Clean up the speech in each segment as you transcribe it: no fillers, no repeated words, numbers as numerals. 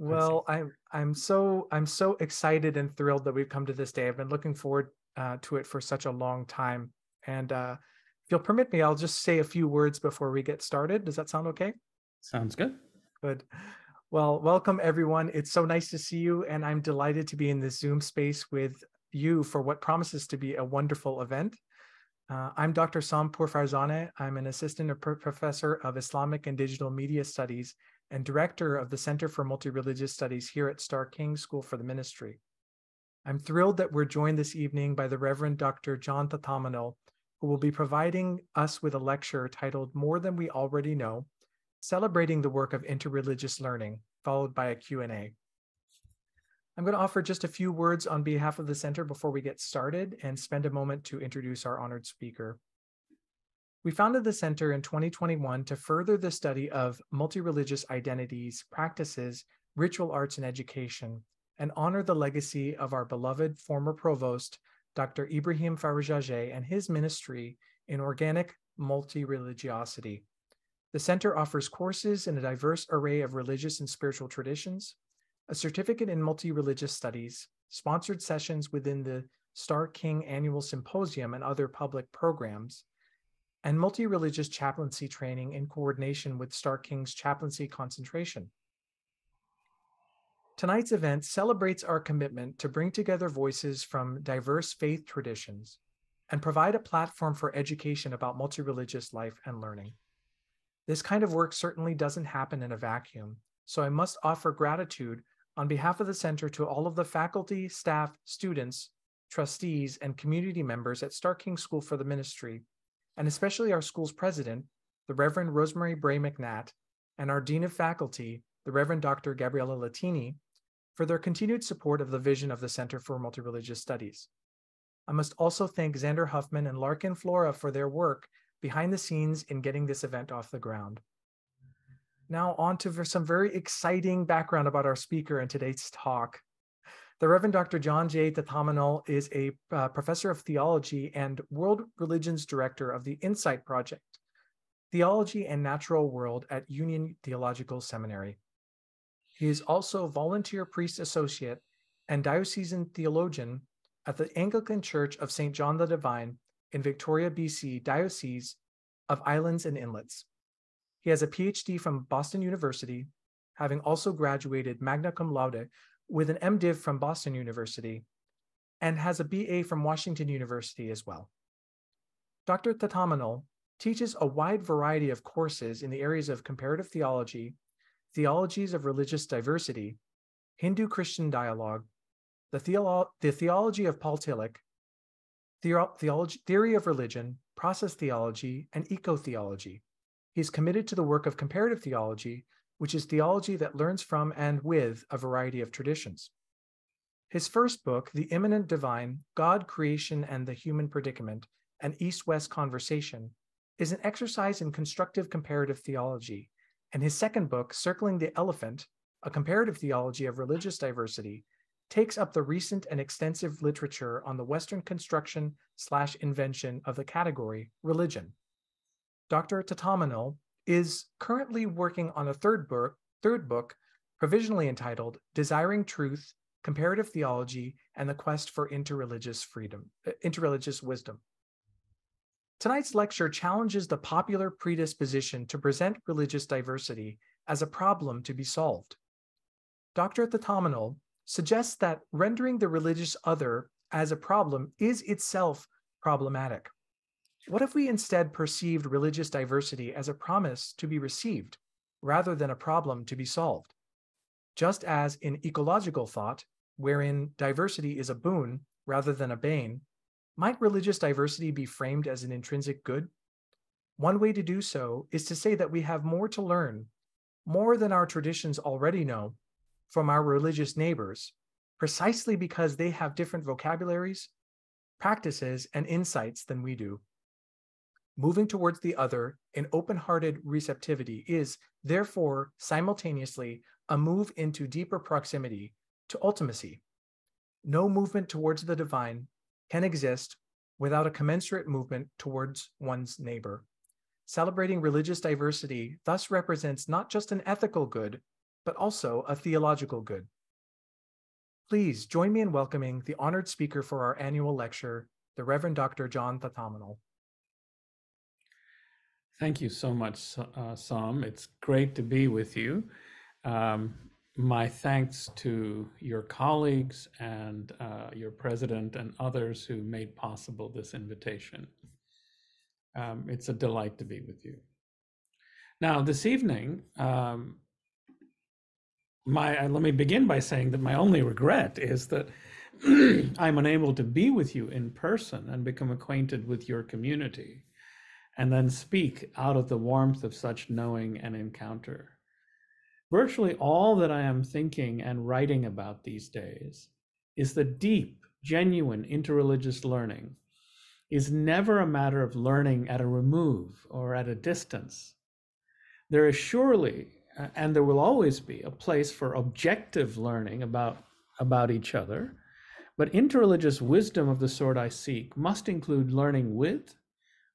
Let's see. Well, I'm so excited and thrilled that we've come to this day. I've been looking forward to it for such a long time. And if you'll permit me, I'll just say a few words before we get started. Does that sound okay? Sounds good. Good. Well, welcome everyone. It's so nice to see you, and I'm delighted to be in this Zoom space with you for what promises to be a wonderful event. I'm Dr. Sampur Farzaneh. I'm an assistant professor of Islamic and Digital Media Studies and director of the Center for Multi-Religious Studies here at Starr King School for the Ministry. I'm thrilled that we're joined this evening by the Reverend Dr. John Thatamanil, who will be providing us with a lecture titled More Than We Already Know, Celebrating the Work of Interreligious Learning, followed by a Q&A. I'm going to offer just a few words on behalf of the center before we get started and spend a moment to introduce our honored speaker. We founded the center in 2021 to further the study of multi-religious identities, practices, ritual arts, and education, and honor the legacy of our beloved former provost, Dr. Ibrahim Farajajeh, and his ministry in organic multi-religiosity. The center offers courses in a diverse array of religious and spiritual traditions, a certificate in multi-religious studies, sponsored sessions within the Starr King Annual Symposium and other public programs, and multi-religious chaplaincy training in coordination with Starr King's chaplaincy concentration. Tonight's event celebrates our commitment to bring together voices from diverse faith traditions and provide a platform for education about multi-religious life and learning. This kind of work certainly doesn't happen in a vacuum, so I must offer gratitude on behalf of the center to all of the faculty, staff, students, trustees, and community members at Starr King School for the Ministry, and especially our school's president, the Reverend Rosemary Bray McNatt, and our Dean of Faculty, the Reverend Dr. Gabriella Latini, for their continued support of the vision of the Center for Multi-Religious Studies. I must also thank Xander Huffman and Larkin Flora for their work behind the scenes in getting this event off the ground. Now on to some very exciting background about our speaker in today's talk. The Reverend Dr. John J. Thatamanil is a professor of theology and world religions director of the Insight Project, Theology and Natural World at Union Theological Seminary. He is also volunteer priest associate and diocesan theologian at the Anglican Church of St. John the Divine in Victoria, BC, Diocese of Islands and Inlets. He has a PhD from Boston University, having also graduated magna cum laude with an MDiv from Boston University, and has a BA from Washington University as well. Dr. Thatamanil teaches a wide variety of courses in the areas of comparative theology, theologies of religious diversity, Hindu-Christian dialogue, the theology of Paul Tillich, theory of religion, process theology, and eco-theology. He is committed to the work of comparative theology, which is theology that learns from and with a variety of traditions. His first book, The Immanent Divine, God, Creation, and the Human Predicament, an East-West Conversation, is an exercise in constructive comparative theology, and his second book, Circling the Elephant, a comparative theology of religious diversity, takes up the recent and extensive literature on the Western construction/invention of the category religion. Dr. Thatamanil is currently working on a third book, provisionally entitled Desiring Truth, Comparative Theology, and the Quest for Interreligious Wisdom. Tonight's lecture challenges the popular predisposition to present religious diversity as a problem to be solved. Dr. Thatamanil suggests that rendering the religious other as a problem is itself problematic. What if we instead perceived religious diversity as a promise to be received rather than a problem to be solved? Just as in ecological thought, wherein diversity is a boon rather than a bane, might religious diversity be framed as an intrinsic good? One way to do so is to say that we have more to learn, more than our traditions already know, from our religious neighbors, precisely because they have different vocabularies, practices, and insights than we do. Moving towards the other in open-hearted receptivity is, therefore, simultaneously a move into deeper proximity to ultimacy. No movement towards the divine can exist without a commensurate movement towards one's neighbor. Celebrating religious diversity thus represents not just an ethical good, but also a theological good. Please join me in welcoming the honored speaker for our annual lecture, the Reverend Dr. John Thatamanil. Thank you so much, Sam. It's great to be with you. My thanks to your colleagues and your president and others who made possible this invitation. It's a delight to be with you. Now, this evening, let me begin by saying that my only regret is that I'm unable to be with you in person and become acquainted with your community, and then speak out of the warmth of such knowing and encounter. Virtually all that I am thinking and writing about these days is that deep, genuine interreligious learning is never a matter of learning at a remove or at a distance. There is surely, and there will always be, a place for objective learning about each other, but interreligious wisdom of the sort I seek must include learning with,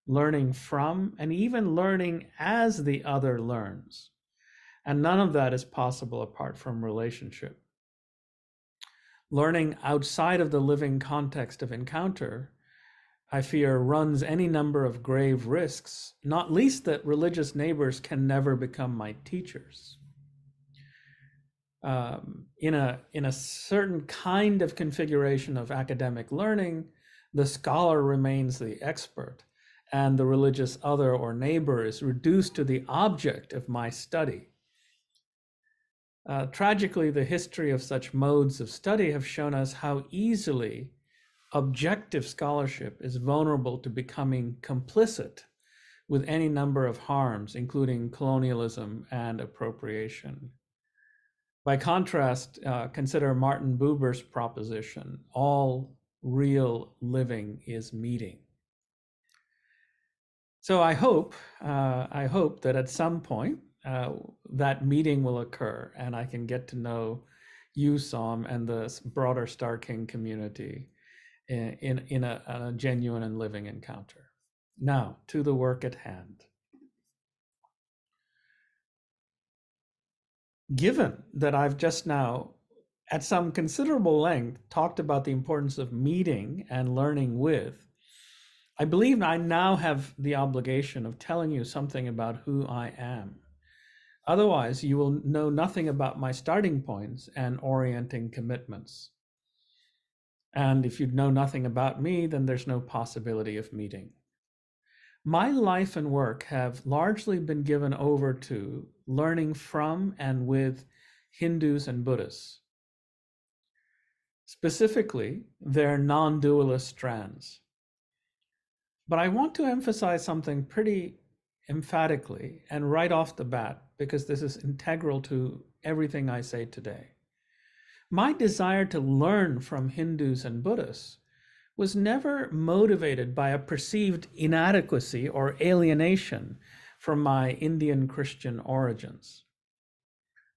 learning from, and even learning as the other learns. And none of that is possible apart from relationship. Learning outside of the living context of encounter, I fear, runs any number of grave risks, not least that religious neighbors can never become my teachers. In a certain kind of configuration of academic learning, the scholar remains the expert, and the religious other or neighbor is reduced to the object of my study. Tragically, the history of such modes of study have shown us how easily objective scholarship is vulnerable to becoming complicit with any number of harms, including colonialism and appropriation. By contrast, consider Martin Buber's proposition, all real living is meeting. So I hope that at some point that meeting will occur and I can get to know you, Sam, and the broader Star King community in a genuine and living encounter. Now, to the work at hand. Given that I've just now, at some considerable length, talked about the importance of meeting and learning with, I believe I now have the obligation of telling you something about who I am. Otherwise, you will know nothing about my starting points and orienting commitments. And if you know nothing about me, then there's no possibility of meeting. My life and work have largely been given over to learning from and with Hindus and Buddhists, specifically their non-dualist strands. But I want to emphasize something pretty emphatically and right off the bat, because this is integral to everything I say today. My desire to learn from Hindus and Buddhists was never motivated by a perceived inadequacy or alienation from my Indian Christian origins.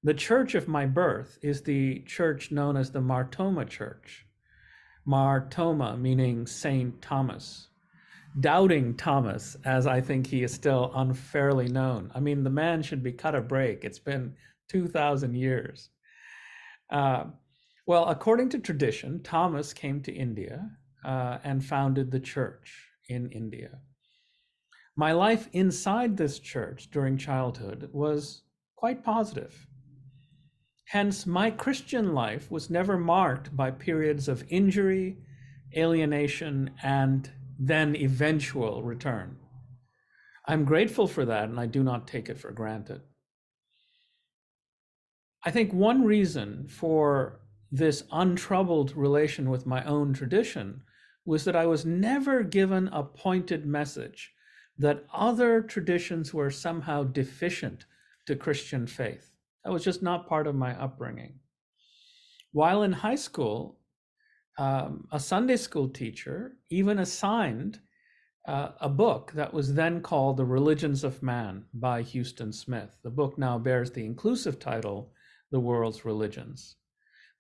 The church of my birth is the church known as the Martoma Church. Martoma meaning Saint Thomas. Doubting Thomas, as I think he is still unfairly known. I mean, the man should be cut a break. It's been 2,000 years. Well, according to tradition, Thomas came to India and founded the church in India. My life inside this church during childhood was quite positive. Hence, my Christian life was never marked by periods of injury, alienation, and then eventual return. I'm grateful for that, and I do not take it for granted. I think one reason for this untroubled relation with my own tradition was that I was never given a pointed message that other traditions were somehow deficient to Christian faith. That was just not part of my upbringing. While in high school, a Sunday school teacher even assigned a book that was then called The Religions of Man by Houston Smith. The book now bears the inclusive title, The World's Religions.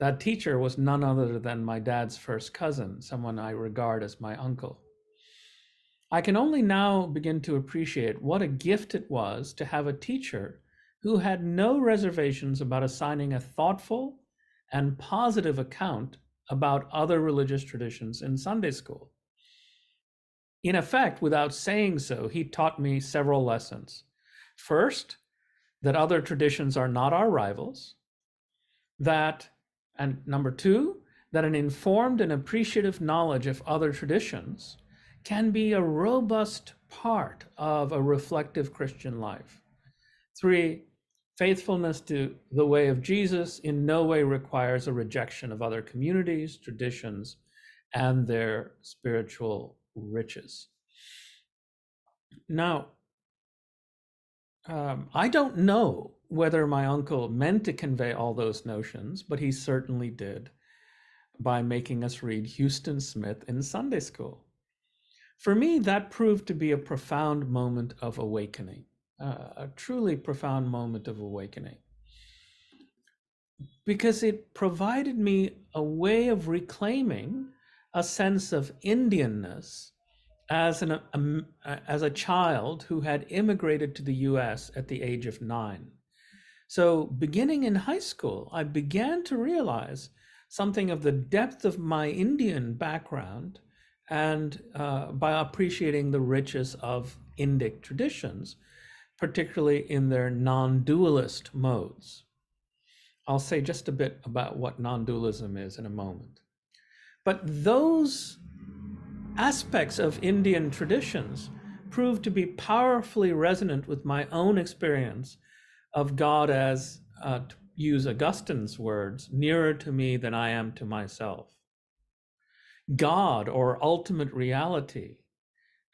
That teacher was none other than my dad's first cousin, someone I regard as my uncle. I can only now begin to appreciate what a gift it was to have a teacher who had no reservations about assigning a thoughtful and positive account about other religious traditions in Sunday school. In effect, without saying so, he taught me several lessons. First, that other traditions are not our rivals, and number two, that an informed and appreciative knowledge of other traditions can be a robust part of a reflective Christian life. Three, faithfulness to the way of Jesus in no way requires a rejection of other communities, traditions, and their spiritual riches. Now, I don't know whether my uncle meant to convey all those notions, but he certainly did by making us read Houston Smith in Sunday school. For me, that proved to be a profound moment of awakening, a truly profound moment of awakening, because it provided me a way of reclaiming a sense of Indianness as a child who had immigrated to the US at the age of 9. So beginning in high school, I began to realize something of the depth of my Indian background, and by appreciating the riches of Indic traditions, particularly in their non-dualist modes. I'll say just a bit about what non-dualism is in a moment. But those aspects of Indian traditions proved to be powerfully resonant with my own experience of God as, to use Augustine's words, nearer to me than I am to myself. God, or ultimate reality,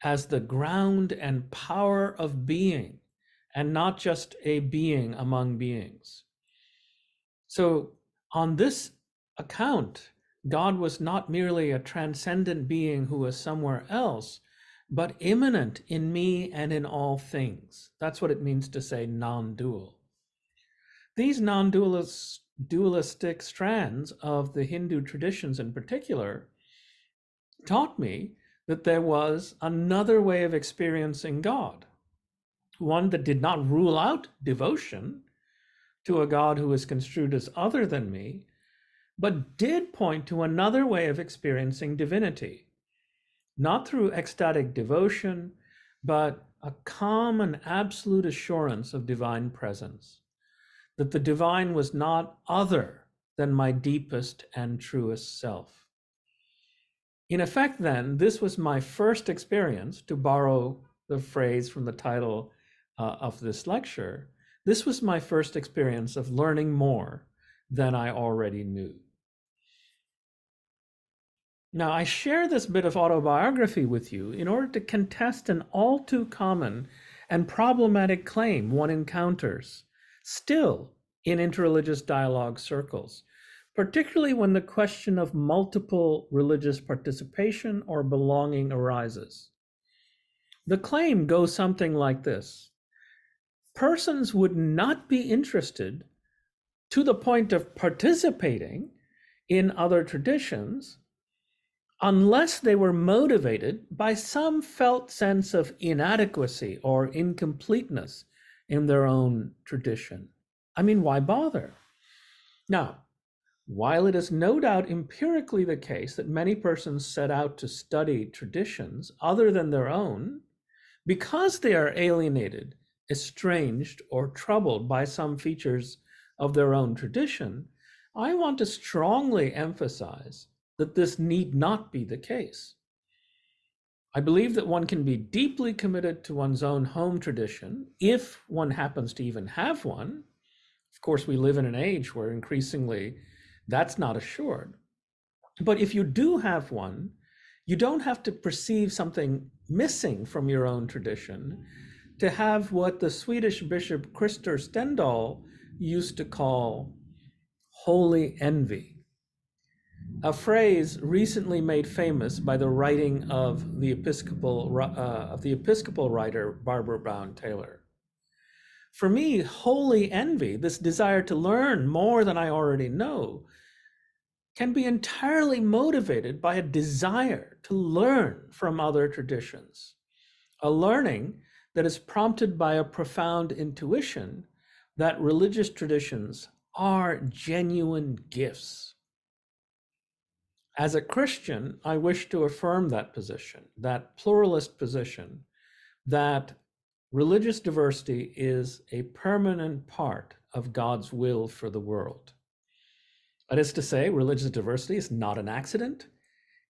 as the ground and power of being, and not just a being among beings. So on this account, God was not merely a transcendent being who was somewhere else, but immanent in me and in all things. That's what it means to say non-dual. These non-dualistic strands of the Hindu traditions in particular taught me that there was another way of experiencing God, one that did not rule out devotion to a God who is construed as other than me, but did point to another way of experiencing divinity, not through ecstatic devotion, but a calm and absolute assurance of divine presence, that the divine was not other than my deepest and truest self. In effect, then, this was my first experience, to borrow the phrase from the title of this lecture, this was my first experience of learning more than I already knew. Now, I share this bit of autobiography with you in order to contest an all too common and problematic claim one encounters still in interreligious dialogue circles, particularly when the question of multiple religious participation or belonging arises. The claim goes something like this: persons would not be interested to the point of participating in other traditions unless they were motivated by some felt sense of inadequacy or incompleteness in their own tradition. I mean, why bother? Now, while it is no doubt empirically the case that many persons set out to study traditions other than their own because they are alienated, estranged, or troubled by some features of their own tradition, I want to strongly emphasize that this need not be the case. I believe that one can be deeply committed to one's own home tradition if one happens to even have one. Of course, we live in an age where increasingly that's not assured. But if you do have one, you don't have to perceive something missing from your own tradition to have what the Swedish Bishop Christer Stendahl used to call holy envy, a phrase recently made famous by the writing of the Episcopal writer Barbara Brown Taylor. For me, holy envy, this desire to learn more than I already know, can be entirely motivated by a desire to learn from other traditions, a learning that is prompted by a profound intuition that religious traditions are genuine gifts. As a Christian, I wish to affirm that position, that pluralist position, that religious diversity is a permanent part of God's will for the world. That is to say, religious diversity is not an accident.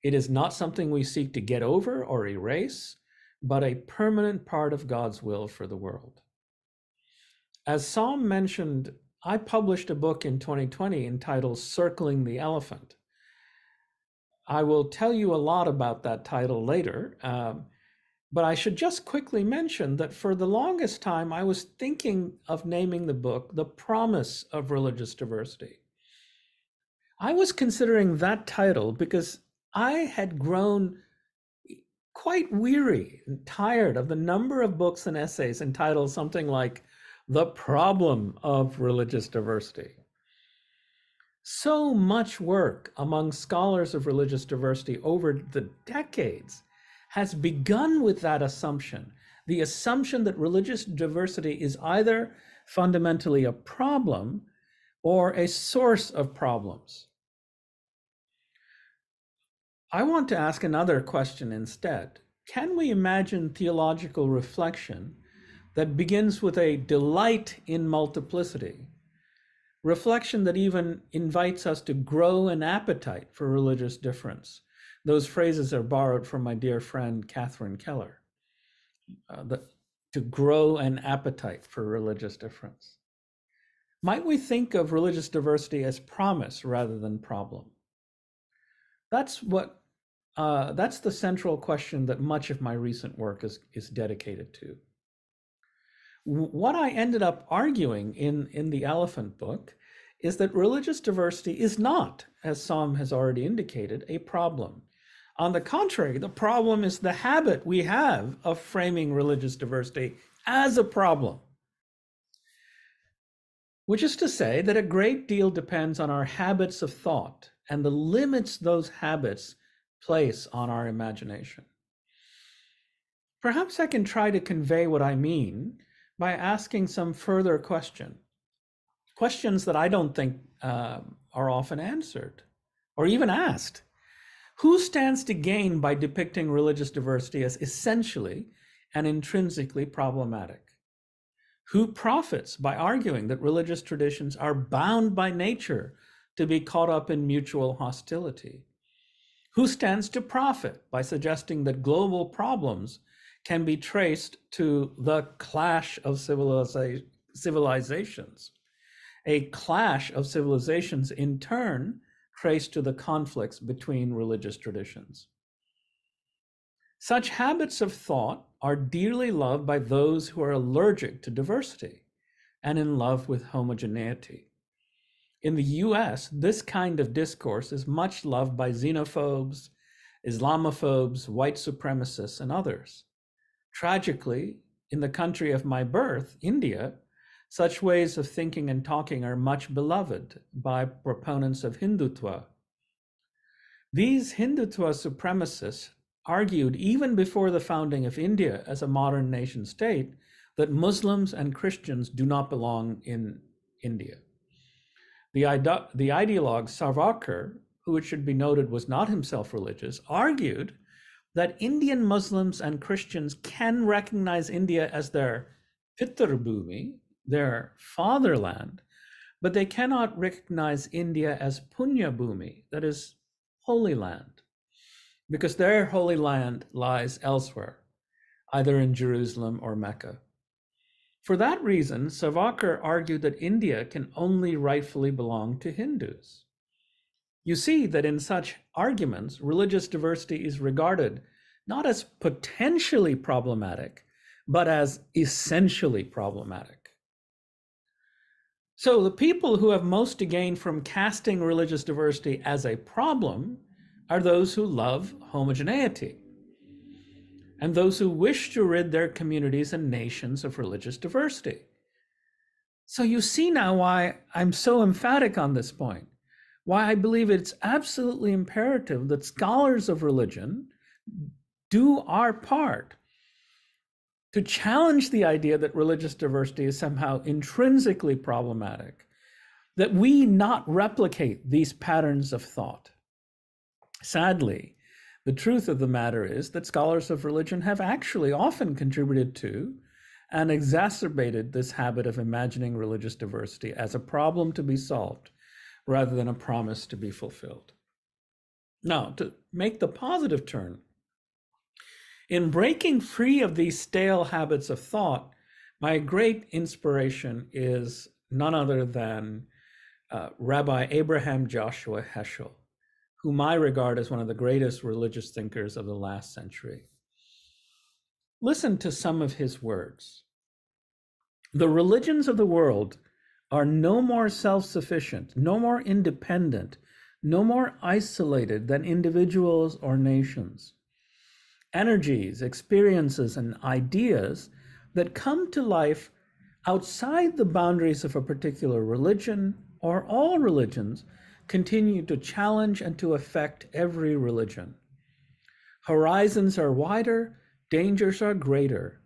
It is not something we seek to get over or erase, but a permanent part of God's will for the world. As Psalm mentioned, I published a book in 2020 entitled Circling the Elephant. I will tell you a lot about that title later, but I should just quickly mention that for the longest time, I was thinking of naming the book The Promise of Religious Diversity. I was considering that title because I had grown quite weary and tired of the number of books and essays entitled something like The Problem of Religious Diversity. So much work among scholars of religious diversity over the decades has begun with that assumption, the assumption that religious diversity is either fundamentally a problem or a source of problems. I want to ask another question instead. Can we imagine theological reflection that begins with a delight in multiplicity, reflection that even invites us to grow an appetite for religious difference? Those phrases are borrowed from my dear friend Catherine Keller, to grow an appetite for religious difference. Might we think of religious diversity as promise rather than problem? That's the central question that much of my recent work is dedicated to. What I ended up arguing in the Elephant book is that religious diversity is not, as Psalm has already indicated, a problem. On the contrary, the problem is the habit we have of framing religious diversity as a problem, which is to say that a great deal depends on our habits of thought and the limits those habits place on our imagination. Perhaps I can try to convey what I mean by asking some further questions that I don't think are often answered or even asked. Who stands to gain by depicting religious diversity as essentially and intrinsically problematic? Who profits by arguing that religious traditions are bound by nature to be caught up in mutual hostility? Who stands to profit by suggesting that global problems can be traced to the clash of civilizations? A clash of civilizations in turn traced to the conflicts between religious traditions. Such habits of thought are dearly loved by those who are allergic to diversity and in love with homogeneity. In the US, this kind of discourse is much loved by xenophobes, Islamophobes, white supremacists, and others. Tragically, in the country of my birth, India, such ways of thinking and talking are much beloved by proponents of Hindutva. These Hindutva supremacists argued even before the founding of India as a modern nation state that Muslims and Christians do not belong in India. The ideologue Savarkar, who it should be noted was not himself religious, argued that Indian Muslims and Christians can recognize India as their Pitarbhumi, their fatherland, but they cannot recognize India as Punya Bhumi, that is, Holy Land, because their Holy Land lies elsewhere, either in Jerusalem or Mecca. For that reason, Savarkar argued that India can only rightfully belong to Hindus. You see that in such arguments, religious diversity is regarded not as potentially problematic, but as essentially problematic. So the people who have most to gain from casting religious diversity as a problem are those who love homogeneity and those who wish to rid their communities and nations of religious diversity. So you see now why I'm so emphatic on this point, why I believe it's absolutely imperative that scholars of religion do our part to challenge the idea that religious diversity is somehow intrinsically problematic, that we not replicate these patterns of thought. Sadly, the truth of the matter is that scholars of religion have actually often contributed to and exacerbated this habit of imagining religious diversity as a problem to be solved rather than a promise to be fulfilled. Now, to make the positive turn, in breaking free of these stale habits of thought, my great inspiration is none other than Rabbi Abraham Joshua Heschel, whom I regard as one of the greatest religious thinkers of the last century. Listen to some of his words. The religions of the world are no more self-sufficient, no more independent, no more isolated than individuals or nations. Energies, experiences, and ideas that come to life outside the boundaries of a particular religion or all religions continue to challenge and to affect every religion. Horizons are wider, dangers are greater.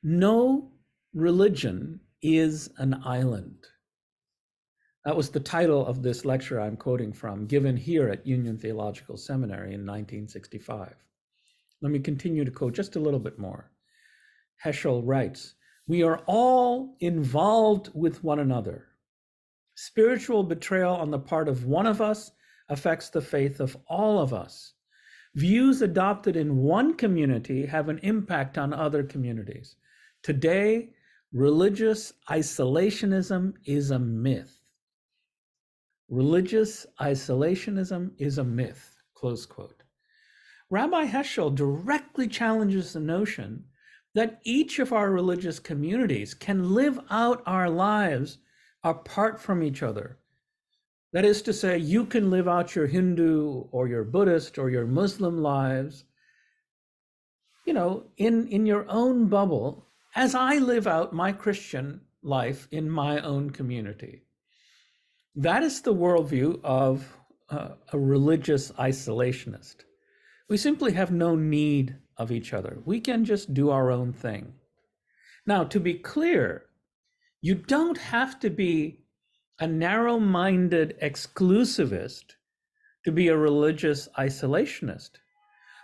No religion is an island. That was the title of this lecture I'm quoting from, given here at Union Theological Seminary in 1965. Let me continue to quote just a little bit more. Heschel writes, "We are all involved with one another. Spiritual betrayal on the part of one of us affects the faith of all of us. Views adopted in one community have an impact on other communities. Today, religious isolationism is a myth." Religious isolationism is a myth, close quote. Rabbi Heschel directly challenges the notion that each of our religious communities can live out our lives apart from each other. That is to say, you can live out your Hindu or your Buddhist or your Muslim lives, in your own bubble, as I live out my Christian life in my own community. That is the worldview of a religious isolationist. We simply have no need of each other. We can just do our own thing. Now, to be clear, you don't have to be a narrow-minded exclusivist to be a religious isolationist.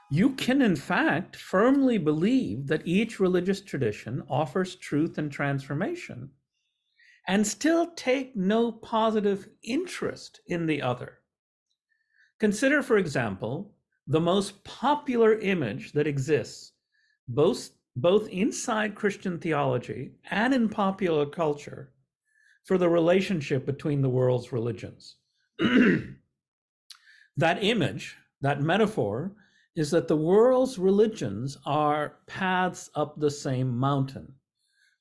You can, in fact, firmly believe that each religious tradition offers truth and transformation and still take no positive interest in the other. Consider, for example, the most popular image that exists both inside Christian theology and in popular culture for the relationship between the world's religions. That image, that metaphor, is that the world's religions are paths up the same mountain,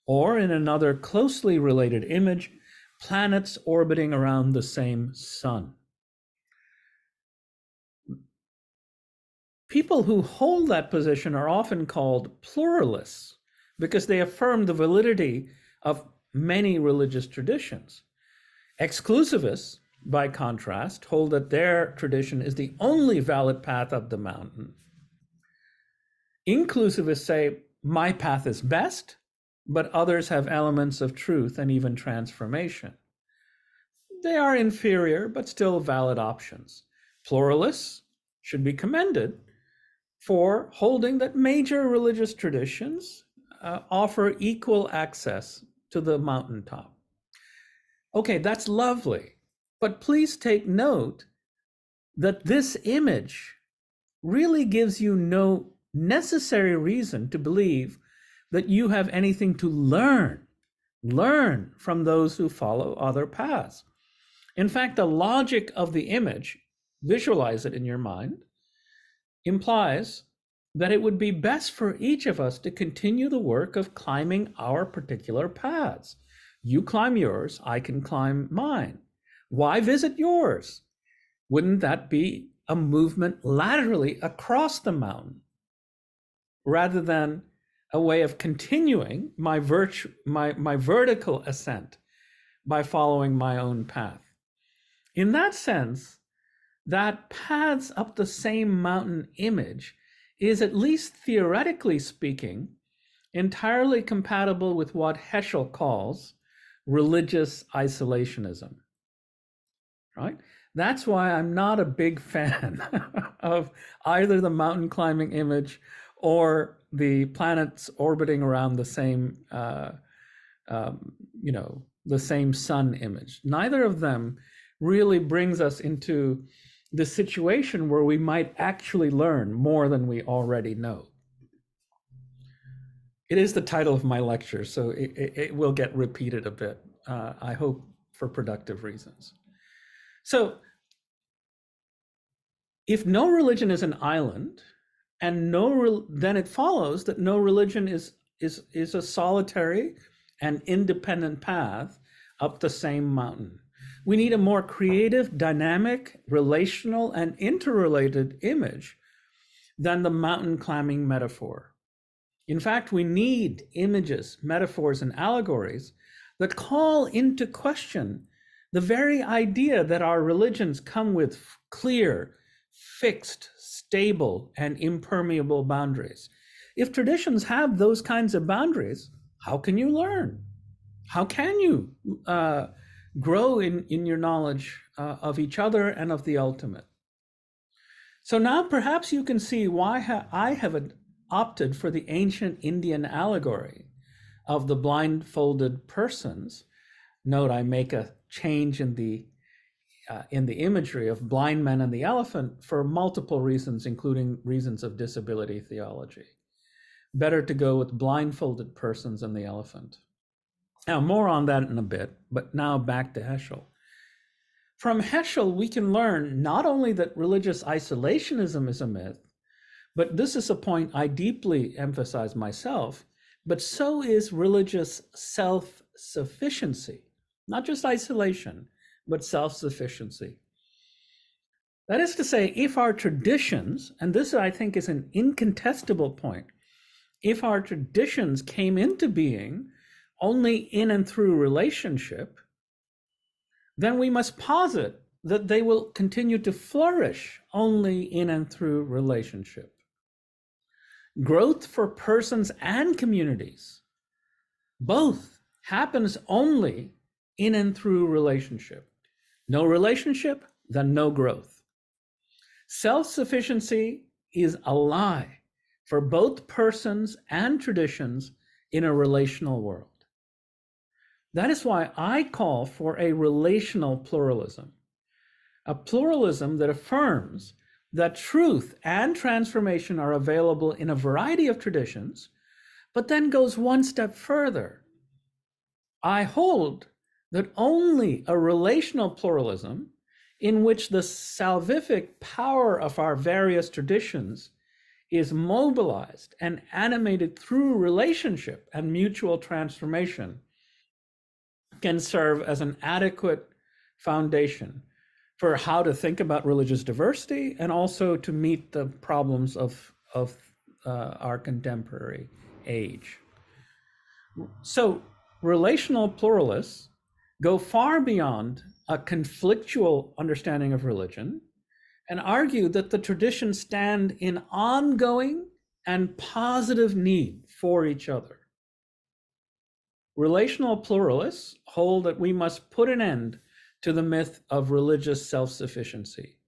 or in another closely related image, planets orbiting around the same sun. People who hold that position are often called pluralists because they affirm the validity of many religious traditions. Exclusivists, by contrast, hold that their tradition is the only valid path up the mountain. Inclusivists say, my path is best, but others have elements of truth and even transformation. They are inferior, but still valid options. Pluralists should be commended for holding that major religious traditions offer equal access to the mountaintop. Okay, that's lovely, but please take note that this image really gives you no necessary reason to believe that you have anything to learn from those who follow other paths. In fact, the logic of the image, visualize it in your mind, implies that it would be best for each of us to continue the work of climbing our particular paths. You climb yours, I can climb mine. Why visit yours? Wouldn't that be a movement laterally across the mountain rather than a way of continuing my vertical ascent by following my own path? In that sense, that paths up the same mountain image is, at least theoretically speaking, entirely compatible with what Heschel calls religious isolationism, right? That's why I'm not a big fan of either the mountain climbing image or the planets orbiting around the same, the same sun image. Neither of them really brings us into the situation where we might actually learn more than we already know. It is the title of my lecture, so it will get repeated a bit, I hope for productive reasons. So if no religion is an island, and then it follows that no religion is a solitary and independent path up the same mountain. We need a more creative, dynamic, relational, and interrelated image than the mountain climbing metaphor. In fact, we need images, metaphors, and allegories that call into question the very idea that our religions come with clear, fixed, stable, and impermeable boundaries. If traditions have those kinds of boundaries, how can you learn? How can you grow in your knowledge of each other and of the ultimate? So now perhaps you can see why I have opted for the ancient Indian allegory of the blindfolded persons. Note, I make a change in the imagery of blind men and the elephant for multiple reasons, including reasons of disability theology. Better to go with blindfolded persons and the elephant. Now, more on that in a bit, but now back to Heschel. From Heschel, we can learn not only that religious isolationism is a myth, but this is a point I deeply emphasize myself, but so is religious self-sufficiency, not just isolation, but self-sufficiency. That is to say, if our traditions, and this I think is an incontestable point, if our traditions came into being only in and through relationship, then we must posit that they will continue to flourish only in and through relationship. Growth for persons and communities, both, happens only in and through relationship. No relationship, then no growth. Self-sufficiency is a lie for both persons and traditions in a relational world. That is why I call for a relational pluralism, a pluralism that affirms that truth and transformation are available in a variety of traditions, but then goes one step further. I hold that only a relational pluralism in which the salvific power of our various traditions is mobilized and animated through relationship and mutual transformation can serve as an adequate foundation for how to think about religious diversity and also to meet the problems of our contemporary age. So relational pluralists go far beyond a conflictual understanding of religion and argue that the traditions stand in ongoing and positive need for each other. Relational pluralists hold that we must put an end to the myth of religious self-sufficiency,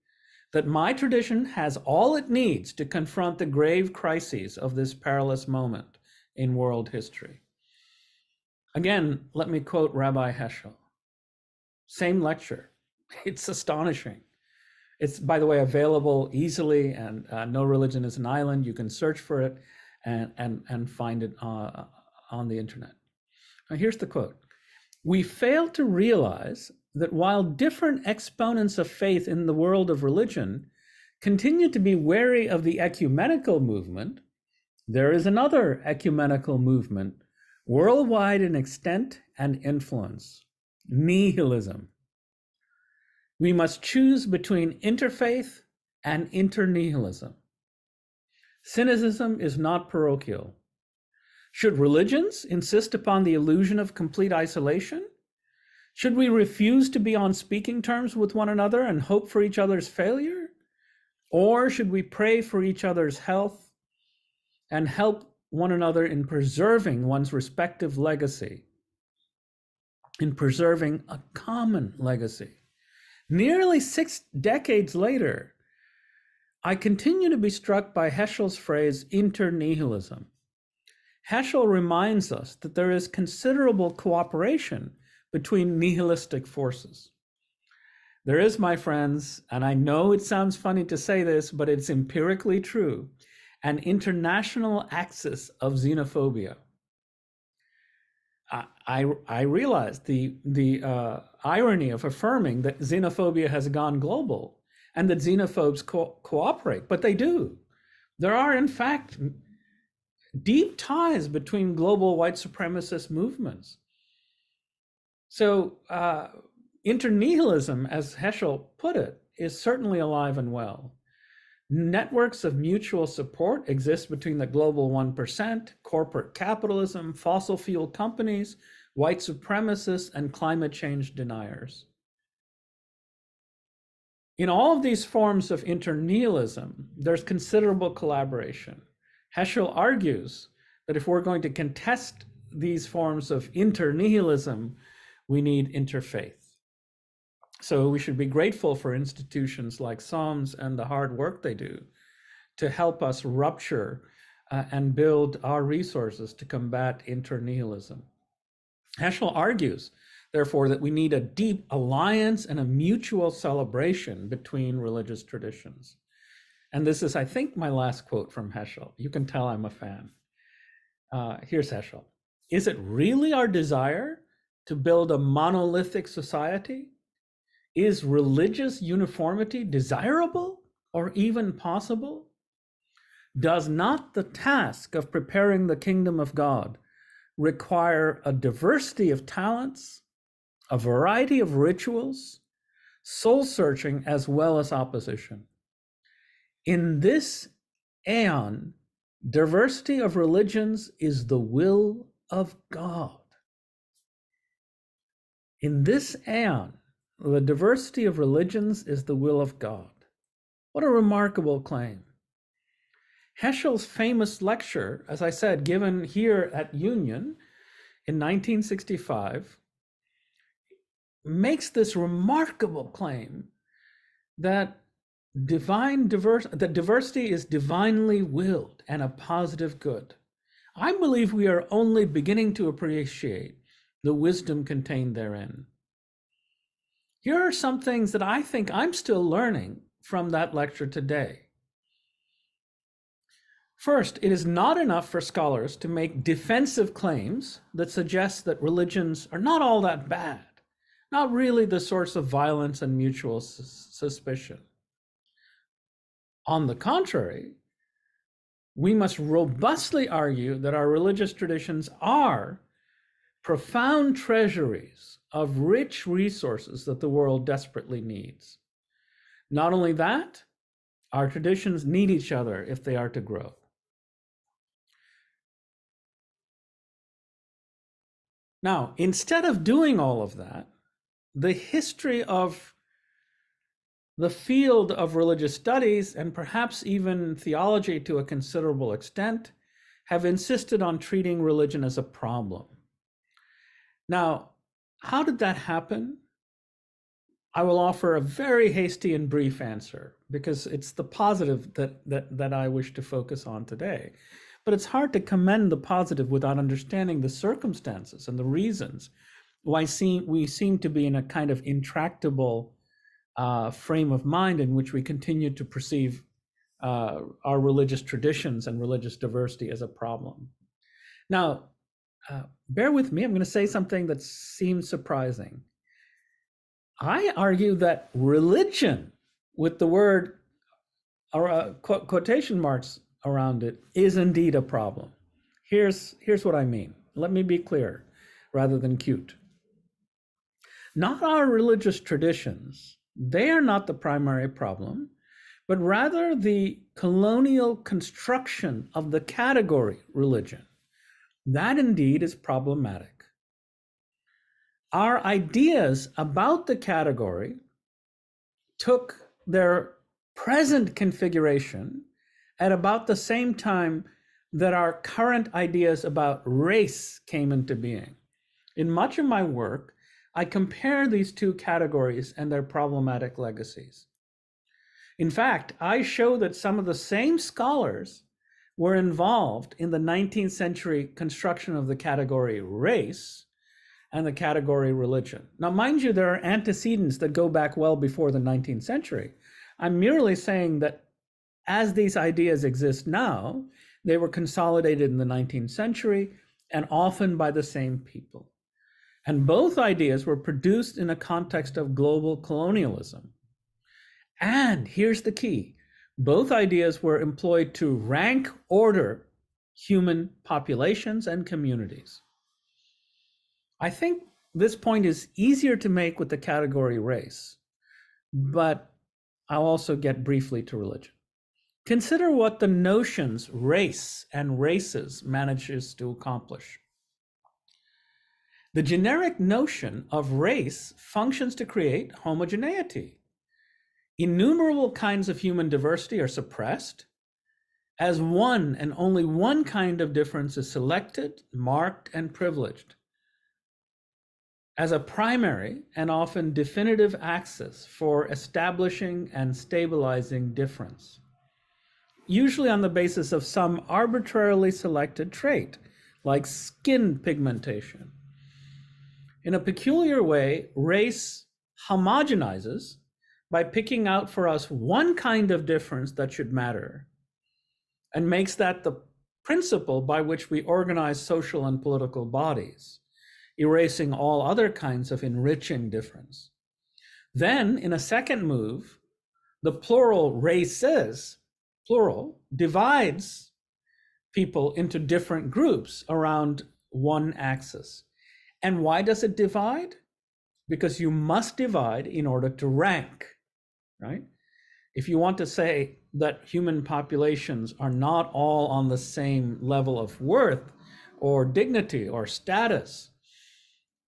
that my tradition has all it needs to confront the grave crises of this perilous moment in world history. Again, let me quote Rabbi Heschel. Same lecture. It's astonishing. It's, by the way, available easily, and No Religion is an Island. You can search for it and find it on the internet. Now, here's the quote. We fail to realize that while different exponents of faith in the world of religion continue to be wary of the ecumenical movement, there is another ecumenical movement, worldwide in extent and influence, nihilism. We must choose between interfaith and internihilism. Cynicism is not parochial. Should religions insist upon the illusion of complete isolation? Should we refuse to be on speaking terms with one another and hope for each other's failure? Or should we pray for each other's health and help one another in preserving one's respective legacy, in preserving a common legacy. Nearly 6 decades later, I continue to be struck by Heschel's phrase, internihilism. Heschel reminds us that there is considerable cooperation between nihilistic forces. There is, my friends, and I know it sounds funny to say this, but it's empirically true, an international axis of xenophobia. I realize the irony of affirming that xenophobia has gone global and that xenophobes cooperate, but they do. There are, in fact, deep ties between global white supremacist movements. So internihilism, as Heschel put it, is certainly alive and well. Networks of mutual support exist between the global 1%, corporate capitalism, fossil fuel companies, white supremacists, and climate change deniers. In all of these forms of internihilism, there's considerable collaboration. Heschel argues that if we're going to contest these forms of internihilism, we need interfaith. So we should be grateful for institutions like SOMS and the hard work they do to help us rupture and build our resources to combat internihilism. Heschel argues, therefore, that we need a deep alliance and a mutual celebration between religious traditions. And this is, I think, my last quote from Heschel. You can tell I'm a fan. Here's Heschel. Is it really our desire to build a monolithic society? Is religious uniformity desirable or even possible? Does not the task of preparing the kingdom of God require a diversity of talents, a variety of rituals, soul searching as well as opposition? In this aeon, diversity of religions is the will of God. In this aeon, the diversity of religions is the will of God. What a remarkable claim. Heschel's famous lecture, as I said, given here at Union in 1965, makes this remarkable claim that diversity is divinely willed and a positive good. I believe we are only beginning to appreciate the wisdom contained therein. Here are some things that I think I'm still learning from that lecture today. First, it is not enough for scholars to make defensive claims that suggest that religions are not all that bad, not really the source of violence and mutual suspicion. On the contrary, we must robustly argue that our religious traditions are profound treasuries of rich resources that the world desperately needs. Not only that, our traditions need each other if they are to grow. Now, instead of doing all of that, the history of the field of religious studies, and perhaps even theology to a considerable extent, have insisted on treating religion as a problem. Now, how did that happen? I will offer a very hasty and brief answer because it's the positive that I wish to focus on today. But it's hard to commend the positive without understanding the circumstances and the reasons why we seem to be in a kind of intractable frame of mind in which we continue to perceive our religious traditions and religious diversity as a problem. Now, bear with me, I'm going to say something that seems surprising. I argue that religion, with the word or quotation marks around it, is indeed a problem. Here's what I mean. Let me be clear rather than cute. Not our religious traditions, they are not the primary problem, but rather the colonial construction of the category religion. That indeed is problematic. Our ideas about the category took their present configuration at about the same time that our current ideas about race came into being. In much of my work, I compare these two categories and their problematic legacies. In fact, I show that some of the same scholars were involved in the 19th century construction of the category race and the category religion. Now, mind you, there are antecedents that go back well before the 19th century. I'm merely saying that as these ideas exist now, they were consolidated in the 19th century and often by the same people. And both ideas were produced in a context of global colonialism. And here's the key. Both ideas were employed to rank order human populations and communities. I think this point is easier to make with the category race, but I'll also get briefly to religion. Consider what the notions race and races manages to accomplish. The generic notion of race functions to create homogeneity. Innumerable kinds of human diversity are suppressed, as one and only one kind of difference is selected, marked, and privileged as a primary and often definitive axis for establishing and stabilizing difference, usually on the basis of some arbitrarily selected trait, like skin pigmentation. In a peculiar way, race homogenizes by picking out for us one kind of difference that should matter and makes that the principle by which we organize social and political bodies, erasing all other kinds of enriching difference. Then, in a second move, the plural races, plural, divides people into different groups around one axis. And why does it divide? Because you must divide in order to rank, right? If you want to say that human populations are not all on the same level of worth or dignity or status,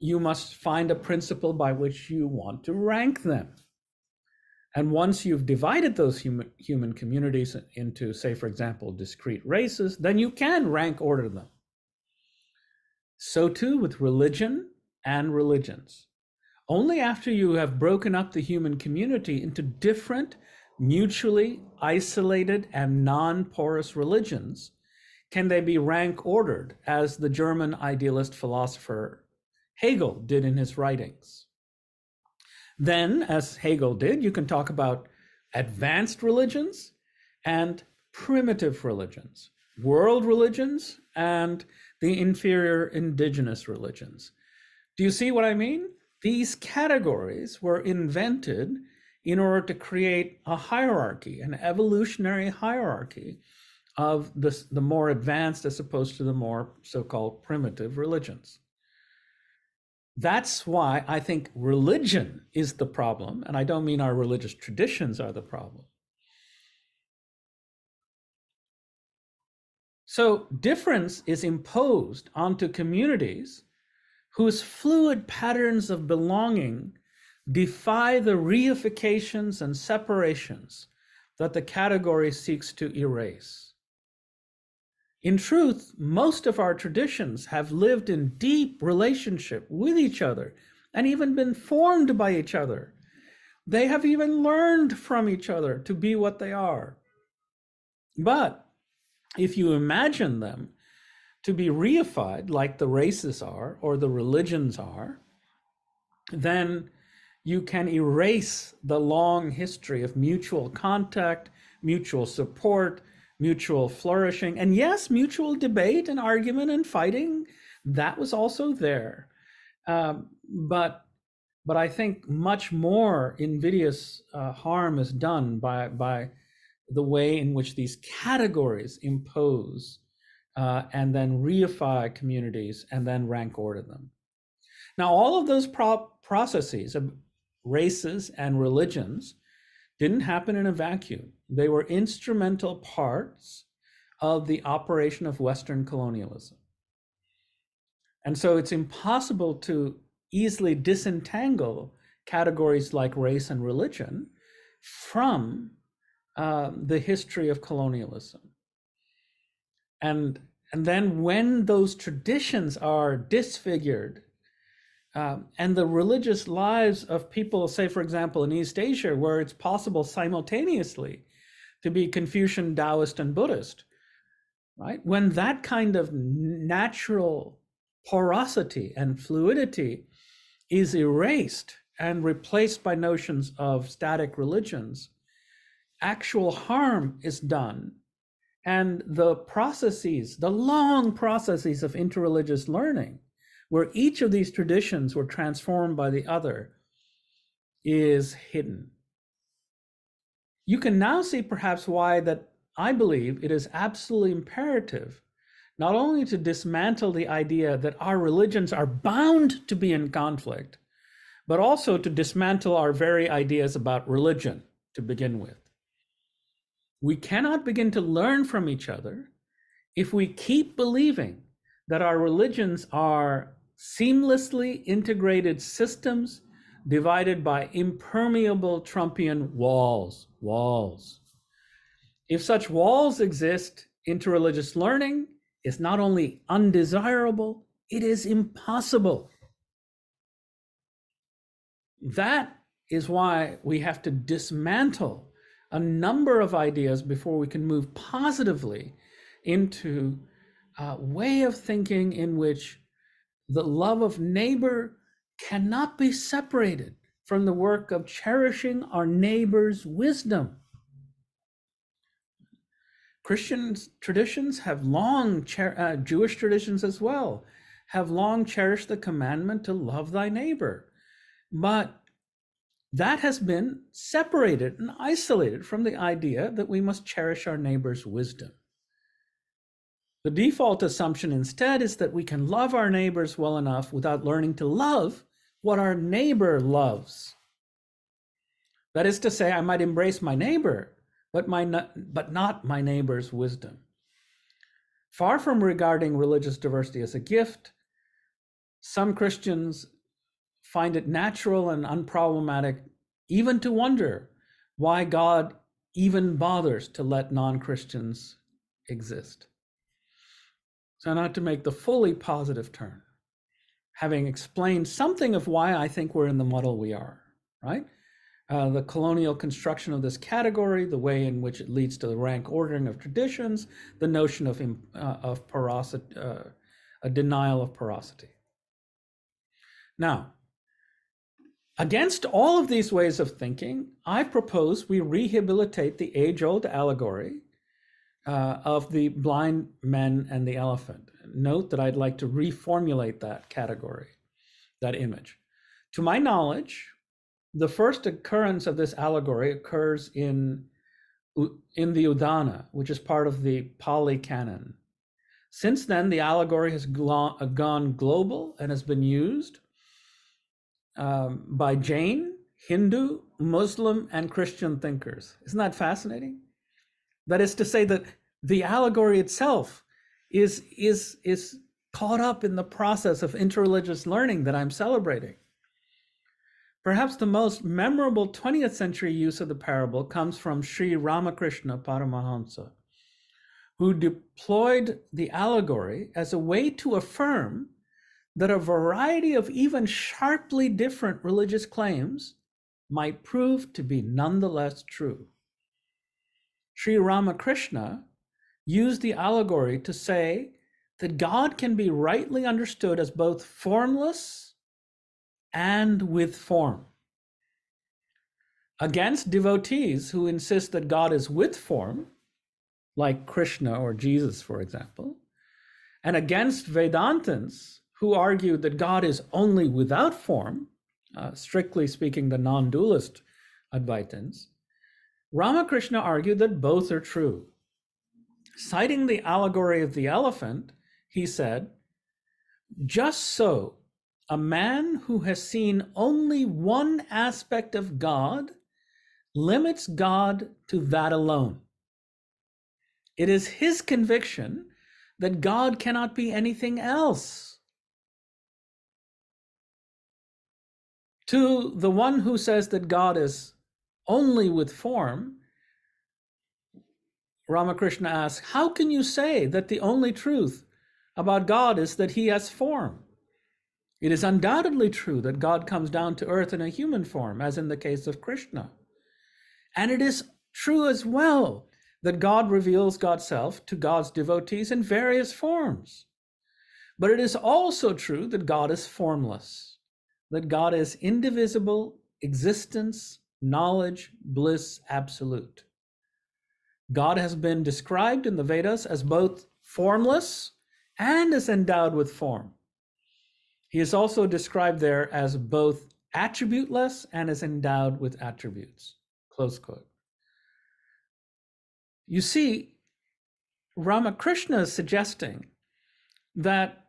you must find a principle by which you want to rank them. And once you've divided those human communities into, say, for example, discrete races, then you can rank order them. So too with religion and religions. Only after you have broken up the human community into different, mutually isolated and non-porous religions can they be rank ordered, as the German idealist philosopher Hegel did in his writings. Then, as Hegel did, you can talk about advanced religions and primitive religions, world religions and the inferior indigenous religions. Do you see what I mean? These categories were invented in order to create a hierarchy, an evolutionary hierarchy of the more advanced as opposed to the more so-called primitive religions. That's why I think religion is the problem, and I don't mean our religious traditions are the problem. So difference is imposed onto communities whose fluid patterns of belonging defy the reifications and separations that the category seeks to erase. In truth, most of our traditions have lived in deep relationship with each other and even been formed by each other. They have even learned from each other to be what they are. But if you imagine them to be reified like the races are or the religions are, then you can erase the long history of mutual contact, mutual support, mutual flourishing, and yes, mutual debate and argument and fighting. That was also there. But I think much more invidious harm is done by the way in which these categories impose and then reify communities and then rank order them. Now, all of those processes of races and religions didn't happen in a vacuum. They were instrumental parts of the operation of Western colonialism. And so it's impossible to easily disentangle categories like race and religion from the history of colonialism. And then when those traditions are disfigured, and the religious lives of people, say, for example, in East Asia, where it's possible simultaneously to be Confucian, Taoist, and Buddhist, right? When that kind of natural porosity and fluidity is erased and replaced by notions of static religions, actual harm is done. And the processes, the long processes of interreligious learning, where each of these traditions were transformed by the other, is hidden. You can now see perhaps why that I believe it is absolutely imperative not only to dismantle the idea that our religions are bound to be in conflict, but also to dismantle our very ideas about religion to begin with. We cannot begin to learn from each other if we keep believing that our religions are seamlessly integrated systems divided by impermeable Trumpian walls. If such walls exist, interreligious learning is not only undesirable, it is impossible. That is why we have to dismantle a number of ideas before we can move positively into a way of thinking in which the love of neighbor cannot be separated from the work of cherishing our neighbor's wisdom. Christian traditions have long, Jewish traditions as well, have long cherished the commandment to love thy neighbor. But that has been separated and isolated from the idea that we must cherish our neighbor's wisdom. The default assumption instead is that we can love our neighbors well enough without learning to love what our neighbor loves. That is to say, I might embrace my neighbor, but not my neighbor's wisdom. Far from regarding religious diversity as a gift, some Christians find it natural and unproblematic even to wonder why God even bothers to let non-Christians exist. So now to make the fully positive turn, having explained something of why I think we're in the muddle we are, right? The colonial construction of this category, the way in which it leads to the rank ordering of traditions, the notion of porosity, a denial of porosity. Now, against all of these ways of thinking, I propose we rehabilitate the age-old allegory of the blind men and the elephant. Note that I'd like to reformulate that category, that image. To my knowledge, the first occurrence of this allegory occurs in the Udana, which is part of the Pali Canon. Since then, the allegory has gone global and has been used by Jain, Hindu, Muslim, and Christian thinkers. Isn't that fascinating? That is to say that the allegory itself is caught up in the process of interreligious learning that I'm celebrating. Perhaps the most memorable 20th century use of the parable comes from Sri Ramakrishna Paramahansa, who deployed the allegory as a way to affirm that a variety of even sharply different religious claims might prove to be nonetheless true. Sri Ramakrishna used the allegory to say that God can be rightly understood as both formless and with form. Against devotees who insist that God is with form, like Krishna or Jesus, for example, and against Vedantins who argued that God is only without form, strictly speaking, the non-dualist Advaitins, Ramakrishna argued that both are true. Citing the allegory of the elephant, he said, just so, a man who has seen only one aspect of God limits God to that alone. It is his conviction that God cannot be anything else. To the one who says that God is only with form, Ramakrishna asks, how can you say that the only truth about God is that he has form? It is undoubtedly true that God comes down to earth in a human form, as in the case of Krishna. And it is true as well that God reveals God's self to God's devotees in various forms. But it is also true that God is formless, that God is indivisible, existence, knowledge, bliss, absolute. God has been described in the Vedas as both formless and as endowed with form. He is also described there as both attributeless and as endowed with attributes. Close quote. You see, Ramakrishna is suggesting that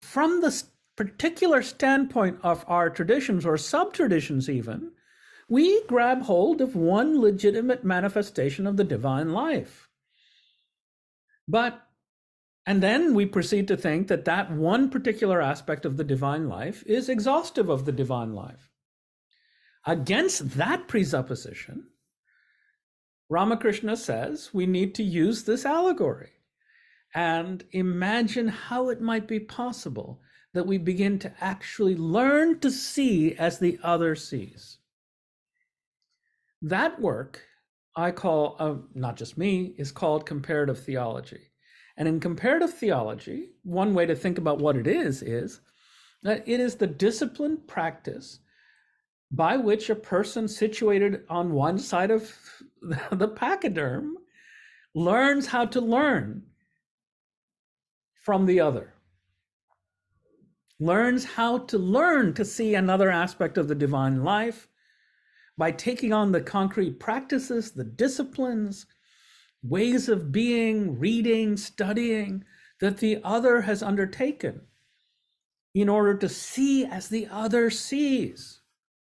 from the particular standpoint of our traditions, or sub-traditions even, we grab hold of one legitimate manifestation of the divine life. And then we proceed to think that that one particular aspect of the divine life is exhaustive of the divine life. Against that presupposition, Ramakrishna says we need to use this allegory and imagine how it might be possible that we begin to actually learn to see as the other sees. That work I call, not just me, is called comparative theology. And in comparative theology, one way to think about what it is that it is the disciplined practice by which a person situated on one side of the pachyderm learns how to learn from the other, learns how to learn to see another aspect of the divine life by taking on the concrete practices, the disciplines, ways of being, reading, studying that the other has undertaken in order to see as the other sees,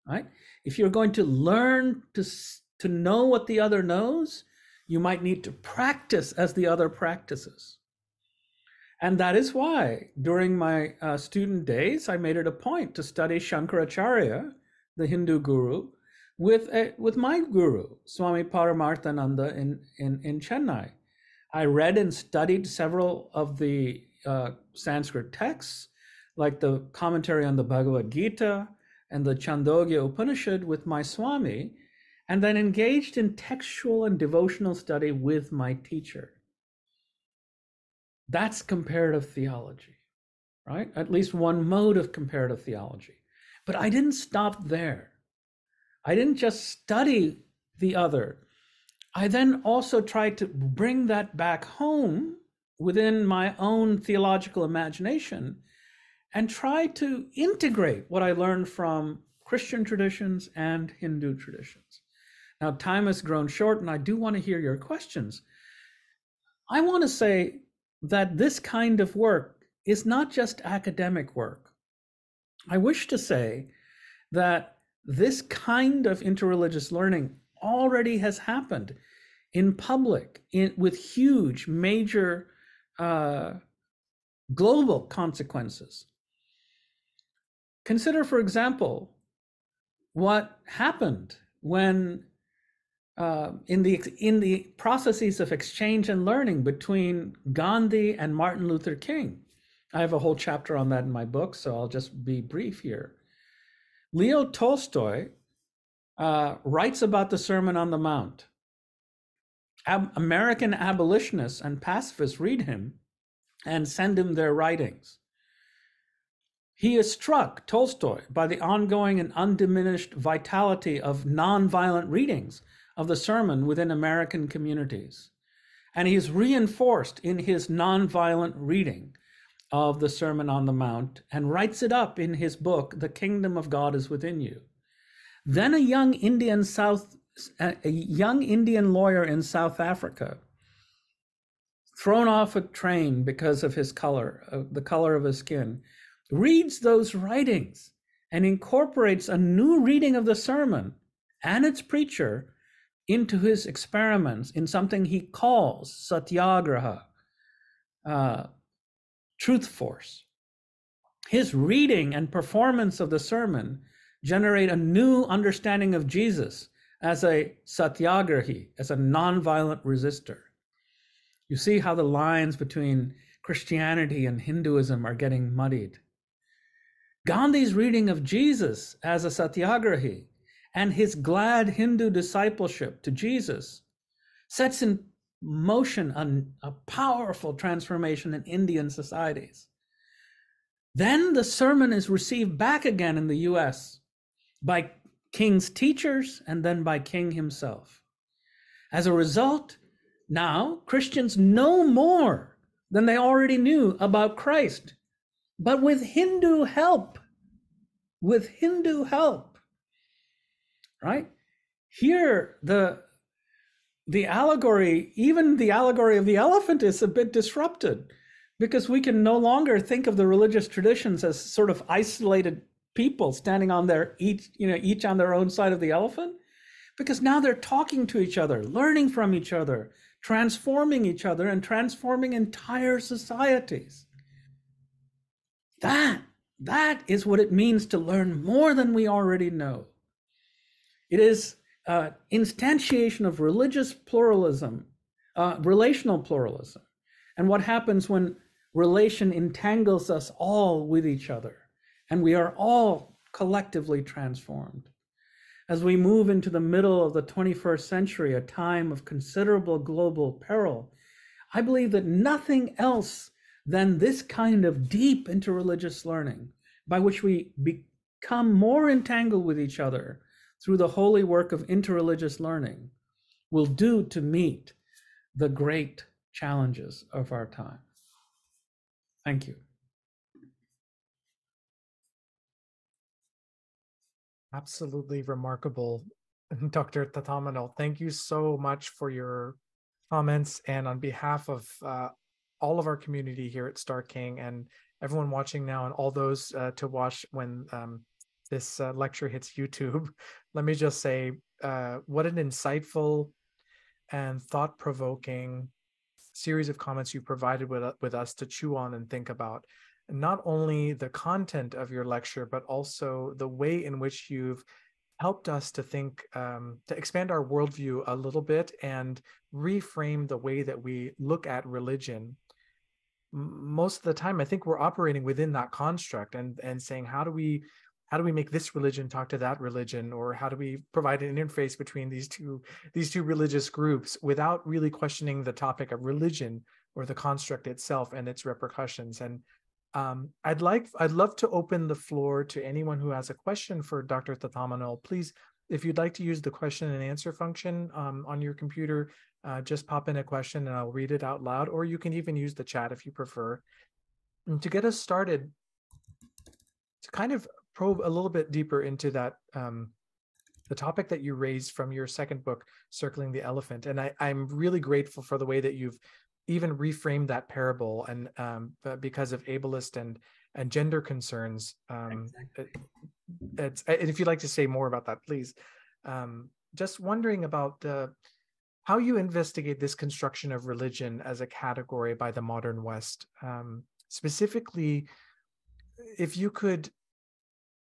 right? If you're going to learn to know what the other knows, you might need to practice as the other practices. And that is why during my student days, I made it a point to study Shankaracharya, the Hindu guru, with my guru, Swami Paramarthananda in Chennai. I read and studied several of the Sanskrit texts, like the commentary on the Bhagavad Gita and the Chandogya Upanishad with my Swami, and then engaged in textual and devotional study with my teacher. That's comparative theology, right? At least one mode of comparative theology. But I didn't stop there. I didn't just study the other. I then also tried to bring that back home within my own theological imagination and try to integrate what I learned from Christian traditions and Hindu traditions. Now, time has grown short, and I do want to hear your questions. I want to say that this kind of work is not just academic work. I wish to say that this kind of interreligious learning already has happened in public with huge, major global consequences. Consider, for example, what happened when in the processes of exchange and learning between Gandhi and Martin Luther King. I have a whole chapter on that in my book, so I'll just be brief here. Leo Tolstoy writes about the Sermon on the Mount. American abolitionists and pacifists read him and send him their writings. He is struck, Tolstoy, by the ongoing and undiminished vitality of nonviolent readings of the sermon within American communities. And he is reinforced in his nonviolent reading of the Sermon on the Mount and writes it up in his book, The Kingdom of God is Within You. Then a young Indian lawyer in South Africa, thrown off a train because of his color, the color of his skin, reads those writings and incorporates a new reading of the sermon and its preacher into his experiments in something he calls satyagraha, truth force. His reading and performance of the sermon generate a new understanding of Jesus as a satyagrahi, as a nonviolent resistor. You see how the lines between Christianity and Hinduism are getting muddied. Gandhi's reading of Jesus as a satyagrahi and his glad Hindu discipleship to Jesus sets in motion a powerful transformation in Indian societies. Then the sermon is received back again in the US by King's teachers and then by King himself. As a result, now Christians know more than they already knew about Christ, but with Hindu help, right? Here, the allegory, even the allegory of the elephant, is a bit disrupted because we can no longer think of the religious traditions as sort of isolated people standing on their each on their own side of the elephant, because now they're talking to each other, learning from each other, transforming each other, and transforming entire societies. That is what it means to learn more than we already know. It is instantiation of religious pluralism, relational pluralism, and what happens when relation entangles us all with each other, and we are all collectively transformed. As we move into the middle of the 21st century, a time of considerable global peril, I believe that nothing else than this kind of deep interreligious learning, by which we become more entangled with each other through the holy work of interreligious learning, will do to meet the great challenges of our time. Thank you. Absolutely remarkable, Dr. Thatamanil. Thank you so much for your comments, and on behalf of all of our community here at Star King and everyone watching now and all those to watch when this lecture hits YouTube, let me just say what an insightful and thought-provoking series of comments you provided with us to chew on and think about. Not only the content of your lecture, but also the way in which you've helped us to think, to expand our worldview a little bit and reframe the way that we look at religion. Most of the time, I think we're operating within that construct and saying, how do we make this religion talk to that religion, or how do we provide an interface between these two religious groups without really questioning the topic of religion or the construct itself and its repercussions. And I'd love to open the floor to anyone who has a question for Dr. Thatamanil. Please, if you'd like to use the question and answer function on your computer, just pop in a question and I'll read it out loud, or you can even use the chat if you prefer. And to get us started, to kind of probe a little bit deeper into that, the topic that you raised from your second book, Circling the Elephant. And I'm really grateful for the way that you've even reframed that parable, and because of ableist and gender concerns. If you'd like to say more about that, please. Just wondering about how you investigate this construction of religion as a category by the modern West. Specifically, if you could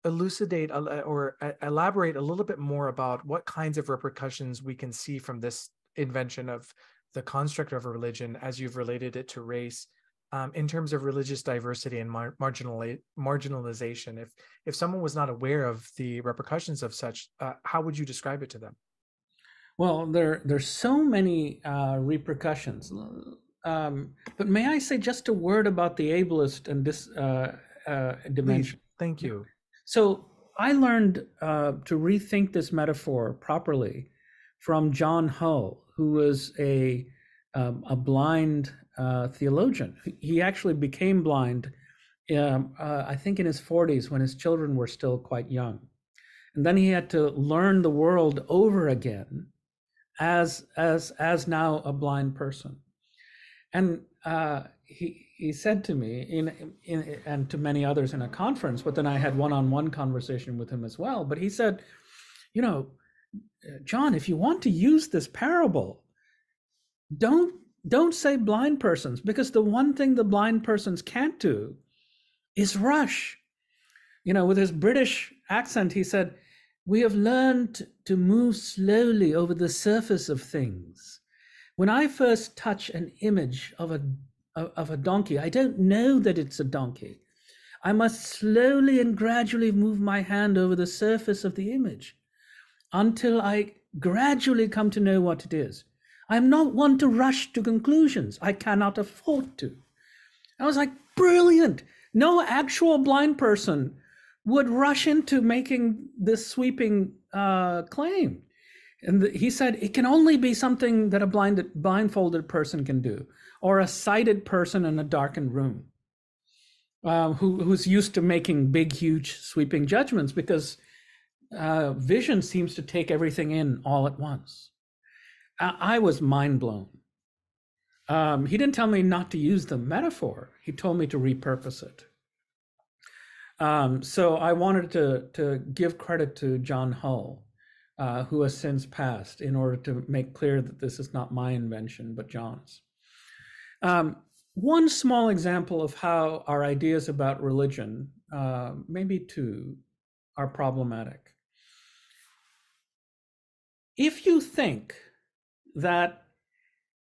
elucidate or elaborate a little bit more about what kinds of repercussions we can see from this invention of the construct of a religion as you've related it to race, in terms of religious diversity and marginalization. If someone was not aware of the repercussions of such, how would you describe it to them? Well, there's so many repercussions. But may I say just a word about the ableist and this dimension? Please, thank you. So I learned to rethink this metaphor properly from John Hull, who was a blind theologian. He actually became blind, I think, in his 40s when his children were still quite young, and then he had to learn the world over again as now a blind person. And he said to me and to many others in a conference, but then I had one-on-one conversation with him as well. But he said, John, if you want to use this parable, don't say blind persons, because the one thing the blind persons can't do is rush. With his British accent, he said, we have learned to move slowly over the surface of things. When I first touch an image of a donkey, I don't know that it's a donkey. I must slowly and gradually move my hand over the surface of the image until I gradually come to know what it is. I am not one to rush to conclusions. I cannot afford to. I was like, brilliant. No actual blind person would rush into making this sweeping claim. And he said it can only be something that a blindfolded person can do, or a sighted person in a darkened room, who's used to making big, huge, sweeping judgments, because vision seems to take everything in all at once. I was mind blown. He didn't tell me not to use the metaphor. He told me to repurpose it. So I wanted to give credit to John Hull, who has since passed, in order to make clear that this is not my invention, but John's. One small example of how our ideas about religion, maybe two, are problematic. If you think that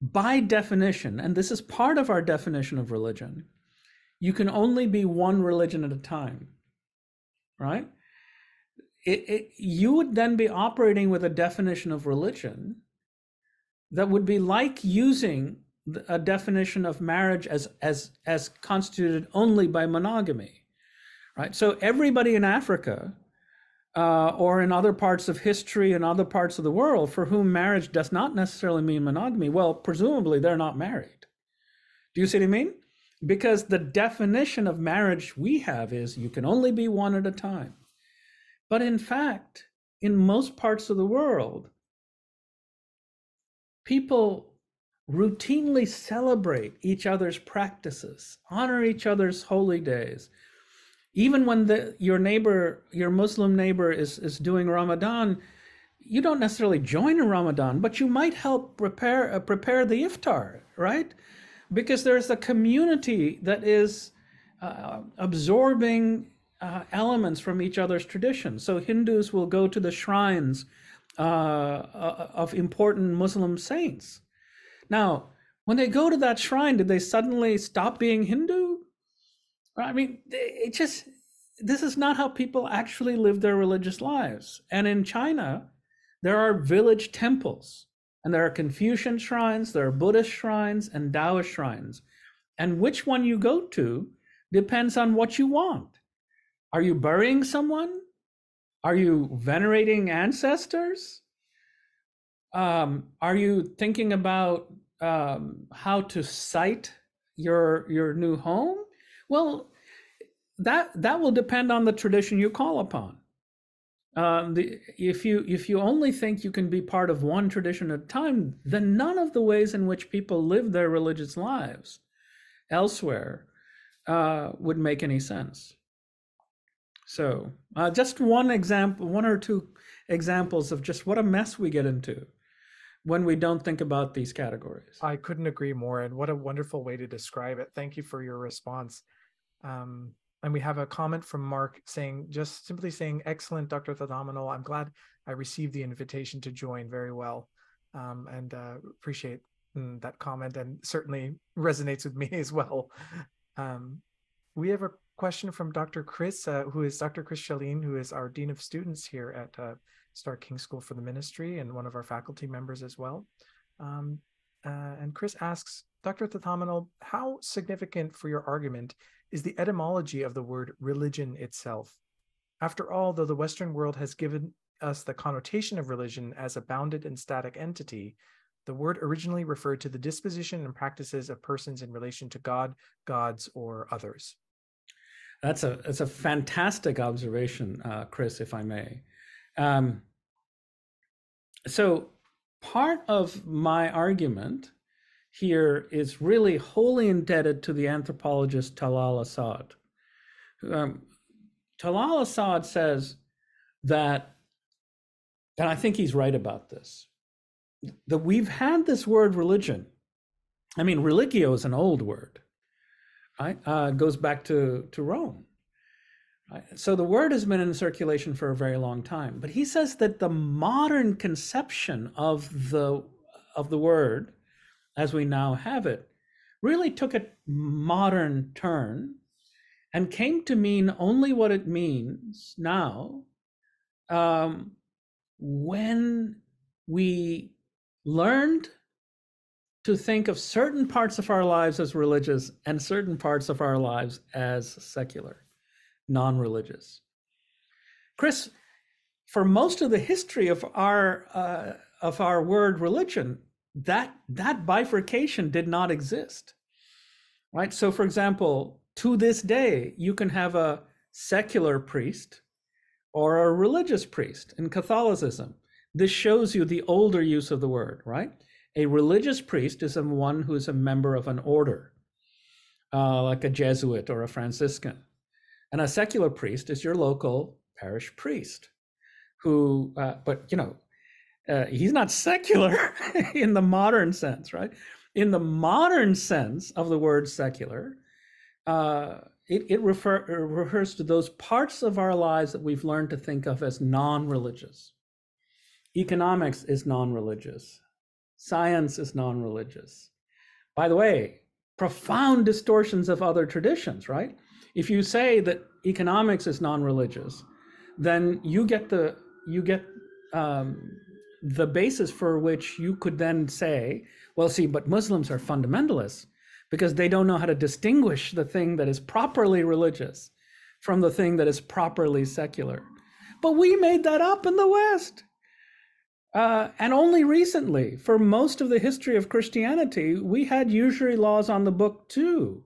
by definition, and this is part of our definition of religion, you can only be one religion at a time, right? You would then be operating with a definition of religion that would be like using a definition of marriage as constituted only by monogamy, right? So everybody in Africa or in other parts of history and other parts of the world for whom marriage does not necessarily mean monogamy, well, presumably they're not married. Do you see what I mean? Because the definition of marriage we have is you can only be one at a time. But in fact, in most parts of the world, people routinely celebrate each other's practices, honor each other's holy days. Even when your Muslim neighbor is doing Ramadan, you don't necessarily join in Ramadan, but you might help prepare the iftar, right? Because there's a community that is absorbing elements from each other's traditions. So Hindus will go to the shrines of important Muslim saints. Now, when they go to that shrine, did they suddenly stop being Hindu? I mean, this is not how people actually live their religious lives. And in China, there are village temples, and there are Confucian shrines, there are Buddhist shrines, and Taoist shrines. And which one you go to depends on what you want. Are you burying someone? Are you venerating ancestors? Are you thinking about how to site your new home? Well, that will depend on the tradition you call upon. If you only think you can be part of one tradition at a time, then none of the ways in which people live their religious lives elsewhere would make any sense. So just one or two examples of just what a mess we get into when we don't think about these categories. I couldn't agree more. And what a wonderful way to describe it. Thank you for your response. And we have a comment from Mark simply saying, excellent, Dr. Thatamanil. I'm glad I received the invitation to join very well, and appreciate that comment, and certainly resonates with me as well. We have a question from Dr. Chris, who is Dr. Chris Shaleen, who is our Dean of Students here at Stark King School for the Ministry and one of our faculty members as well. And Chris asks, Dr. Thatamanil, how significant for your argument is the etymology of the word religion itself? After all, though the Western world has given us the connotation of religion as a bounded and static entity, the word originally referred to the disposition and practices of persons in relation to God, gods, or others. That's a fantastic observation, Chris, if I may. So part of my argument here is really wholly indebted to the anthropologist Talal Asad. Talal Asad says that, and I think he's right about this, that we've had this word religion. I mean, religio is an old word, right? It goes back to Rome. Right? So the word has been in circulation for a very long time. But he says that the modern conception of the word as we now have it really took a modern turn and came to mean only what it means now, when we learned to think of certain parts of our lives as religious and certain parts of our lives as secular, non-religious. Chris, for most of the history of our word religion, that bifurcation did not exist, right? So, for example, to this day, you can have a secular priest or a religious priest in Catholicism. This shows you the older use of the word, right? A religious priest is one who is a member of an order, like a Jesuit or a Franciscan. And a secular priest is your local parish priest who, he's not secular in the modern sense, right? In the modern sense of the word secular, it refers to those parts of our lives that we've learned to think of as non-religious. Economics is non-religious. Science is non-religious. By the way, profound distortions of other traditions, right? If you say that economics is non-religious, then you get the basis for which you could then say, well, see, but Muslims are fundamentalists because they don't know how to distinguish the thing that is properly religious from the thing that is properly secular. But we made that up in the West. And only recently, for most of the history of Christianity, we had usury laws on the book too.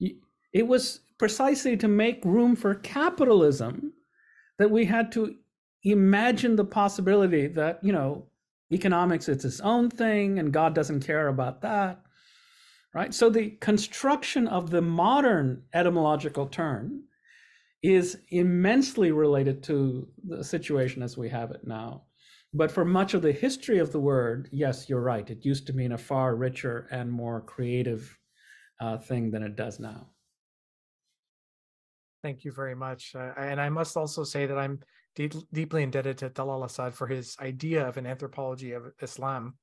It was precisely to make room for capitalism that we had to imagine the possibility that, economics is its own thing and God doesn't care about that, right? So the construction of the modern etymological turn is immensely related to the situation as we have it now. But for much of the history of the word, yes, you're right. It used to mean a far richer and more creative thing than it does now. Thank you very much. And I must also say that I'm deeply indebted to Talal Asad for his idea of an anthropology of Islam,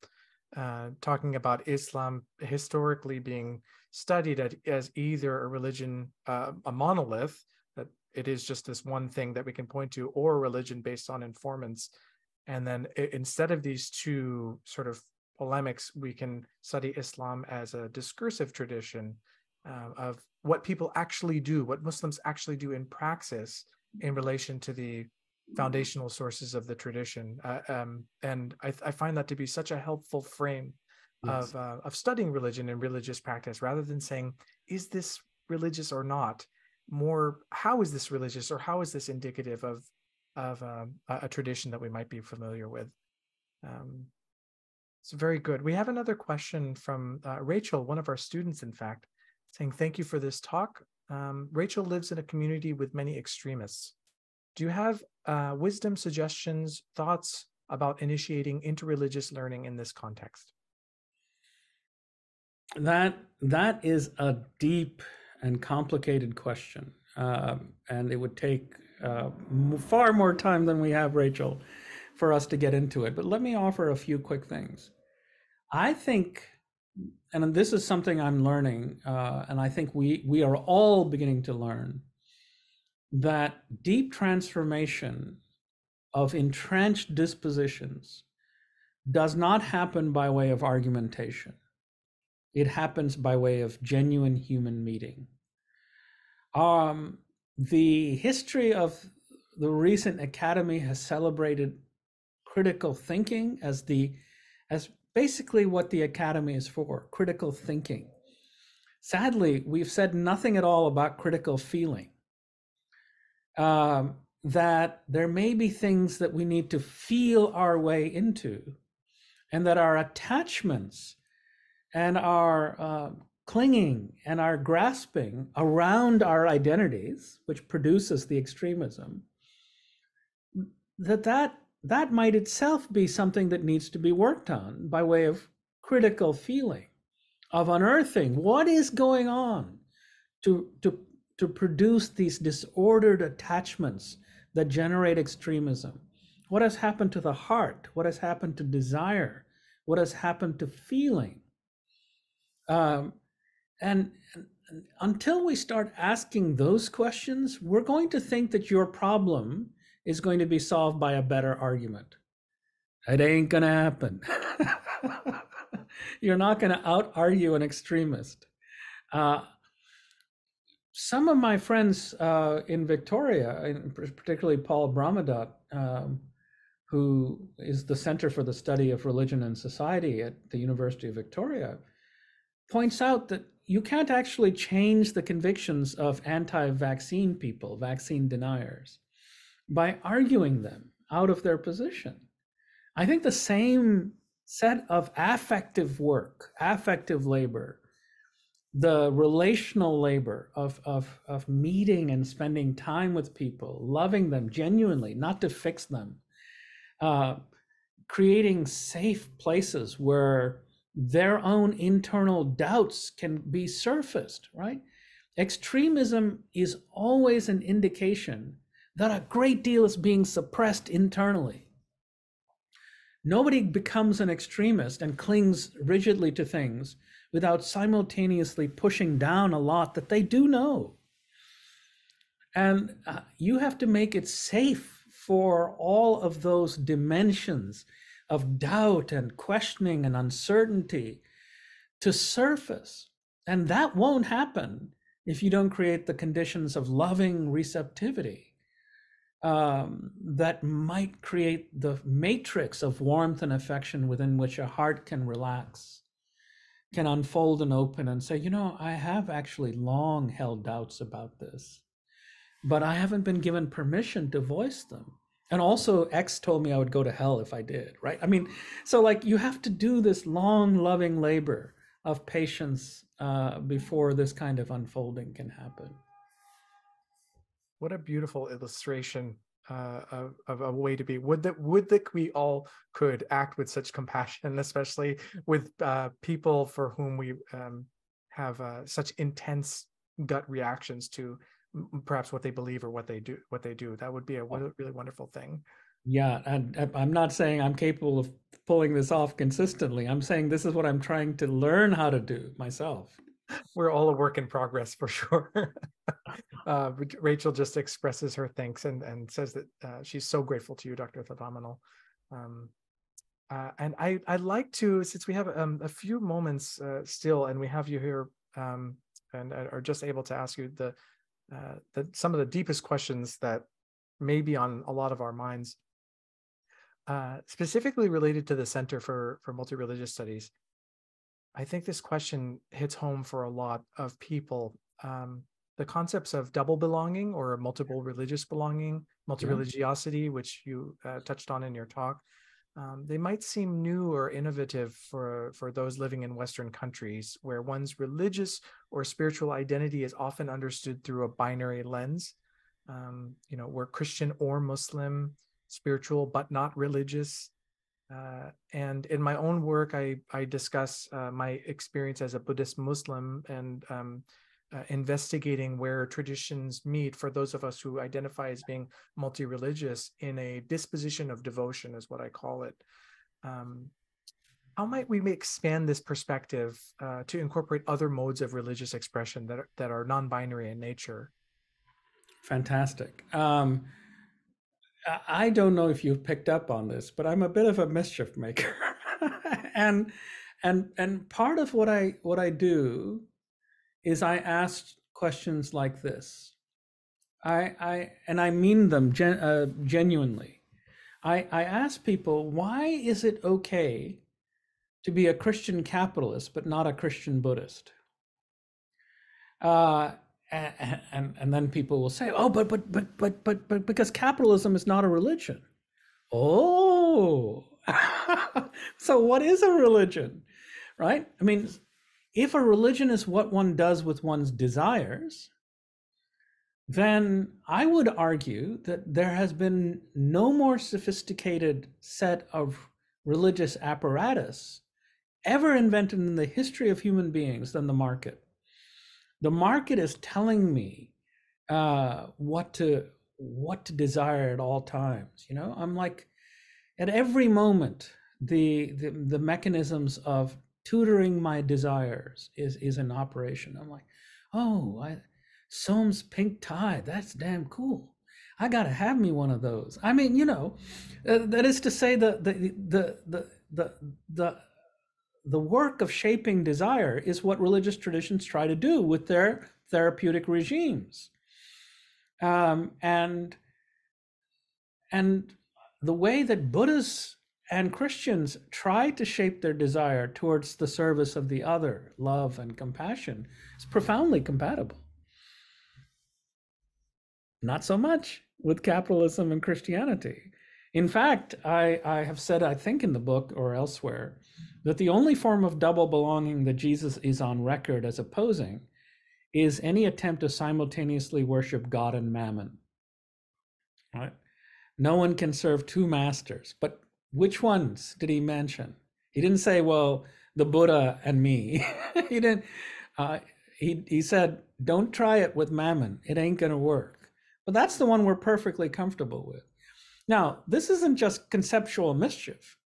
talking about Islam historically being studied as either a religion, a monolith, that it is just this one thing that we can point to, or a religion based on informants. And then instead of these two sort of polemics, we can study Islam as a discursive tradition of what people actually do, what Muslims actually do in praxis in relation to the foundational sources of the tradition. And I find that to be such a helpful frame Yes. of studying religion and religious practice, rather than saying, is this religious or not? More, how is this religious, or how is this indicative of a tradition that we might be familiar with? It's very good. We have another question from Rachel, one of our students, in fact, saying, thank you for this talk. Rachel lives in a community with many extremists. Do you have wisdom, suggestions, thoughts about initiating interreligious learning in this context? That is a deep and complicated question. And it would take far more time than we have, Rachel, for us to get into it. But let me offer a few quick things. I think, and this is something I'm learning, and I think we are all beginning to learn, that deep transformation of entrenched dispositions does not happen by way of argumentation. It happens by way of genuine human meeting. The history of the recent academy has celebrated critical thinking as basically what the academy is for, critical thinking. Sadly, we've said nothing at all about critical feeling. That there may be things that we need to feel our way into, and that our attachments and our clinging and our grasping around our identities, which produces the extremism, that might itself be something that needs to be worked on by way of critical feeling, of unearthing what is going on to produce these disordered attachments that generate extremism. What has happened to the heart? What has happened to desire? What has happened to feeling? Um, and until we start asking those questions, we're going to think that your problem is going to be solved by a better argument. It ain't going to happen. You're not going to out argue an extremist. Uh, some of my friends in Victoria, particularly Paul Brahmadat, who is the Center for the Study of Religion and Society at the University of Victoria, points out that you can't actually change the convictions of anti-vaccine people, vaccine deniers, by arguing them out of their position. I think the same set of affective work, affective labor, the relational labor of meeting and spending time with people, loving them genuinely, not to fix them, creating safe places where their own internal doubts can be surfaced, right? Extremism is always an indication that a great deal is being suppressed internally. Nobody becomes an extremist and clings rigidly to things without simultaneously pushing down a lot that they do know. And you have to make it safe for all of those dimensions of doubt and questioning and uncertainty to surface. And that won't happen if you don't create the conditions of loving receptivity that might create the matrix of warmth and affection within which a heart can relax, can unfold and open and say, you know, I have actually long held doubts about this, but I haven't been given permission to voice them. And also X told me I would go to hell if I did, right? I mean, so like you have to do this long, loving labor of patience before this kind of unfolding can happen. What a beautiful illustration of a way to be. Would that we all could act with such compassion, especially with people for whom we have such intense gut reactions to perhaps what they believe or what they do. That would be a really wonderful thing. Yeah, and I'm not saying I'm capable of pulling this off consistently. I'm saying this is what I'm trying to learn how to do myself. We're all a work in progress for sure. Rachel just expresses her thanks and says that she's so grateful to you, Dr. Thatamanil. And I'd like to, since we have a few moments still, and we have you here and are just able to ask you some of the deepest questions that may be on a lot of our minds, specifically related to the Center for Multi-Religious Studies. I think this question hits home for a lot of people. The concepts of double belonging or multiple religious belonging, multi-religiosity, which you touched on in your talk, they might seem new or innovative for those living in Western countries, where one's religious or spiritual identity is often understood through a binary lens. We're Christian or Muslim, spiritual but not religious. And in my own work, I discuss my experience as a Buddhist Muslim and investigating where traditions meet for those of us who identify as being multi-religious in a disposition of devotion, is what I call it. How might we expand this perspective to incorporate other modes of religious expression that are non-binary in nature? Fantastic. I don't know if you've picked up on this, but I'm a bit of a mischief maker. and part of what I do is I ask questions like this. I mean them genuinely. I ask people, why is it okay to be a Christian capitalist but not a Christian Buddhist? And then people will say, oh, but because capitalism is not a religion. Oh, so what is a religion, right? I mean, if a religion is what one does with one's desires, then I would argue that there has been no more sophisticated set of religious apparatus ever invented in the history of human beings than the market. The market is telling me what to desire at all times. I'm like, at every moment, the mechanisms of tutoring my desires is an operation. I'm like, oh, Soam's pink tie, that's damn cool. I gotta have me one of those. I mean, that is to say, the work of shaping desire is what religious traditions try to do with their therapeutic regimes. And the way that Buddhists and Christians try to shape their desire towards the service of the other, love and compassion, is profoundly compatible. Not so much with capitalism and Christianity. In fact, I have said, I think in the book or elsewhere, that the only form of double belonging that Jesus is on record as opposing is any attempt to simultaneously worship God and mammon. Right? No one can serve two masters. But which ones did he mention? He didn't say, well, the Buddha and me. He didn't. He said, don't try it with mammon. It ain't going to work. But that's the one we're perfectly comfortable with. Now, this isn't just conceptual mischief.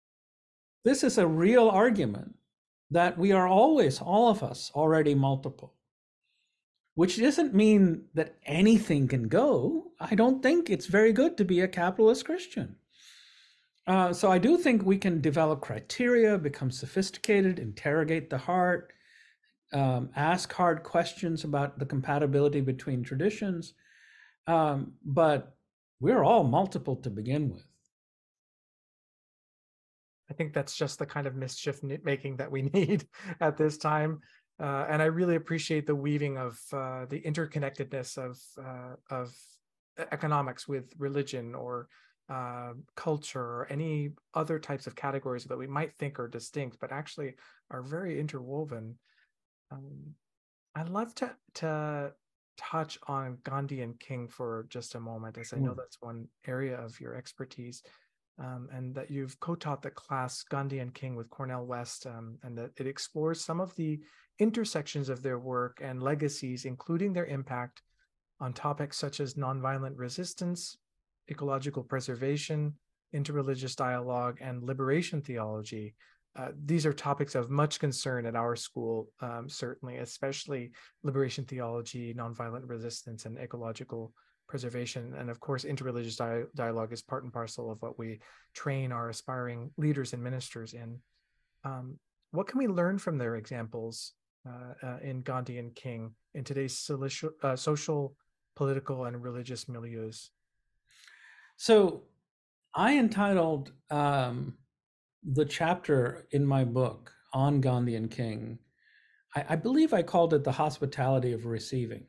This is a real argument that we are always, all of us, already multiple, which doesn't mean that anything can go. I don't think it's very good to be a capitalist Christian. So I do think we can develop criteria, become sophisticated, interrogate the heart, ask hard questions about the compatibility between traditions. But we're all multiple to begin with. I think that's just the kind of mischief making that we need at this time. And I really appreciate the weaving of the interconnectedness of economics with religion or culture or any other types of categories that we might think are distinct, but actually are very interwoven. I'd love to touch on Gandhi and King for just a moment, as I know that's one area of your expertise. And that you've co-taught the class Gandhi and King with Cornell West, and that it explores some of the intersections of their work and legacies, including their impact on topics such as nonviolent resistance, ecological preservation, interreligious dialogue, and liberation theology. These are topics of much concern at our school, certainly, especially liberation theology, nonviolent resistance, and ecological preservation. And of course, interreligious dialogue is part and parcel of what we train our aspiring leaders and ministers in. What can we learn from their examples in Gandhi and King in today's social, political, and religious milieus? So I entitled the chapter in my book on Gandhi and King, I believe I called it The Hospitality of Receiving.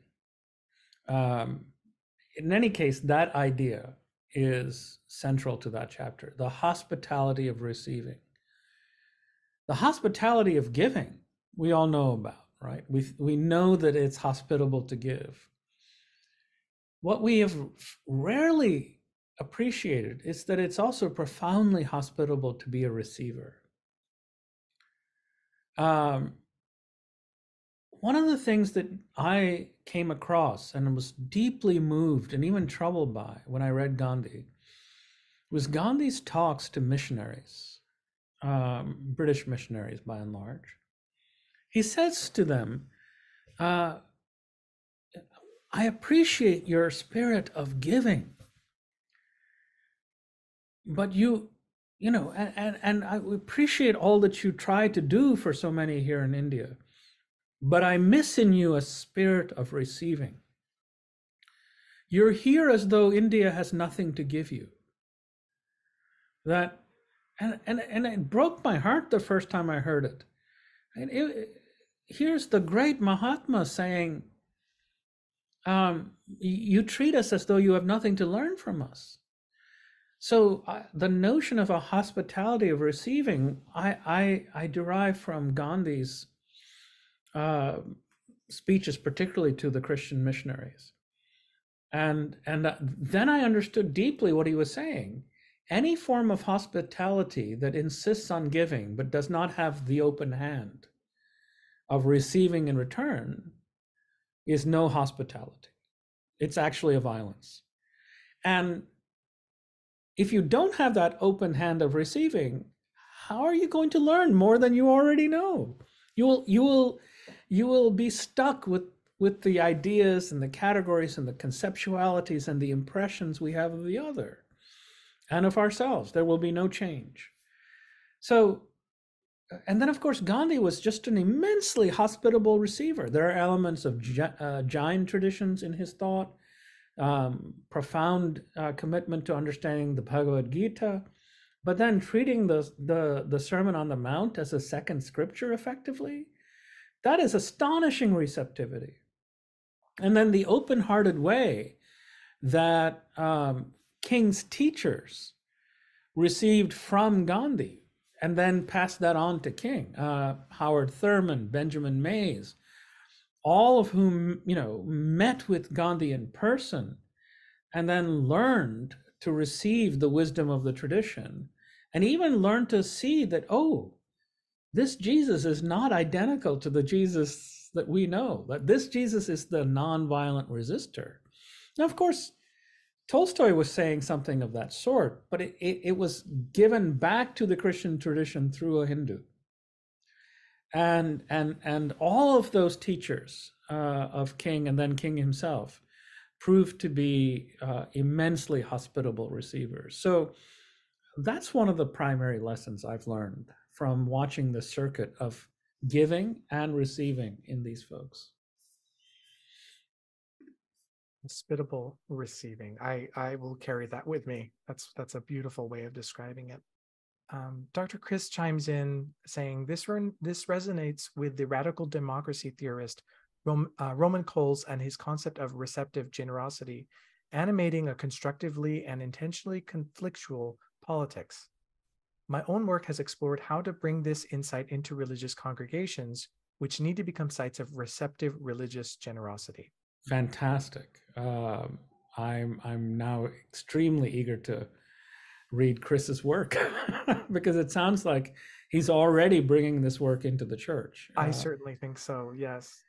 In any case, that idea is central to that chapter, the hospitality of receiving. The hospitality of giving, we all know about, right? We know that it's hospitable to give. What we have rarely appreciated is that it's also profoundly hospitable to be a receiver. One of the things that I came across and was deeply moved and even troubled by when I read Gandhi was Gandhi's talks to missionaries, British missionaries by and large. He says to them, I appreciate your spirit of giving, but and I appreciate all that you try to do for so many here in India. But I miss in you a spirit of receiving. You're here as though India has nothing to give you. And it broke my heart the first time I heard it. And here's the great Mahatma saying, you treat us as though you have nothing to learn from us. So the notion of a hospitality of receiving, I derive from Gandhi's speeches, particularly to the Christian missionaries. And then I understood deeply what he was saying. Any form of hospitality that insists on giving but does not have the open hand of receiving in return is no hospitality. It's actually a violence. And if you don't have that open hand of receiving, how are you going to learn more than you already know? You will be stuck with the ideas and the categories and the conceptualities and the impressions we have of the other and of ourselves. There will be no change. So, and then of course, Gandhi was just an immensely hospitable receiver. There are elements of Jain traditions in his thought, profound commitment to understanding the Bhagavad Gita, but then treating the Sermon on the Mount as a second scripture effectively, that is astonishing receptivity. And then the open-hearted way that King's teachers received from Gandhi and then passed that on to King, Howard Thurman, Benjamin Mays, all of whom, met with Gandhi in person and then learned to receive the wisdom of the tradition, and even learned to see that, oh, this Jesus is not identical to the Jesus that we know, that this Jesus is the nonviolent resistor. Now, of course, Tolstoy was saying something of that sort, but it was given back to the Christian tradition through a Hindu. And all of those teachers of King and then King himself proved to be immensely hospitable receivers. So that's one of the primary lessons I've learned from watching the circuit of giving and receiving in these folks. Hospitable receiving. I will carry that with me. That's a beautiful way of describing it. Dr. Chris chimes in saying this resonates with the radical democracy theorist Roman Coles and his concept of receptive generosity, animating a constructively and intentionally conflictual politics. My own work has explored how to bring this insight into religious congregations, which need to become sites of receptive religious generosity. Fantastic. I'm now extremely eager to read Chris's work because it sounds like he's already bringing this work into the church. I certainly think so. Yes.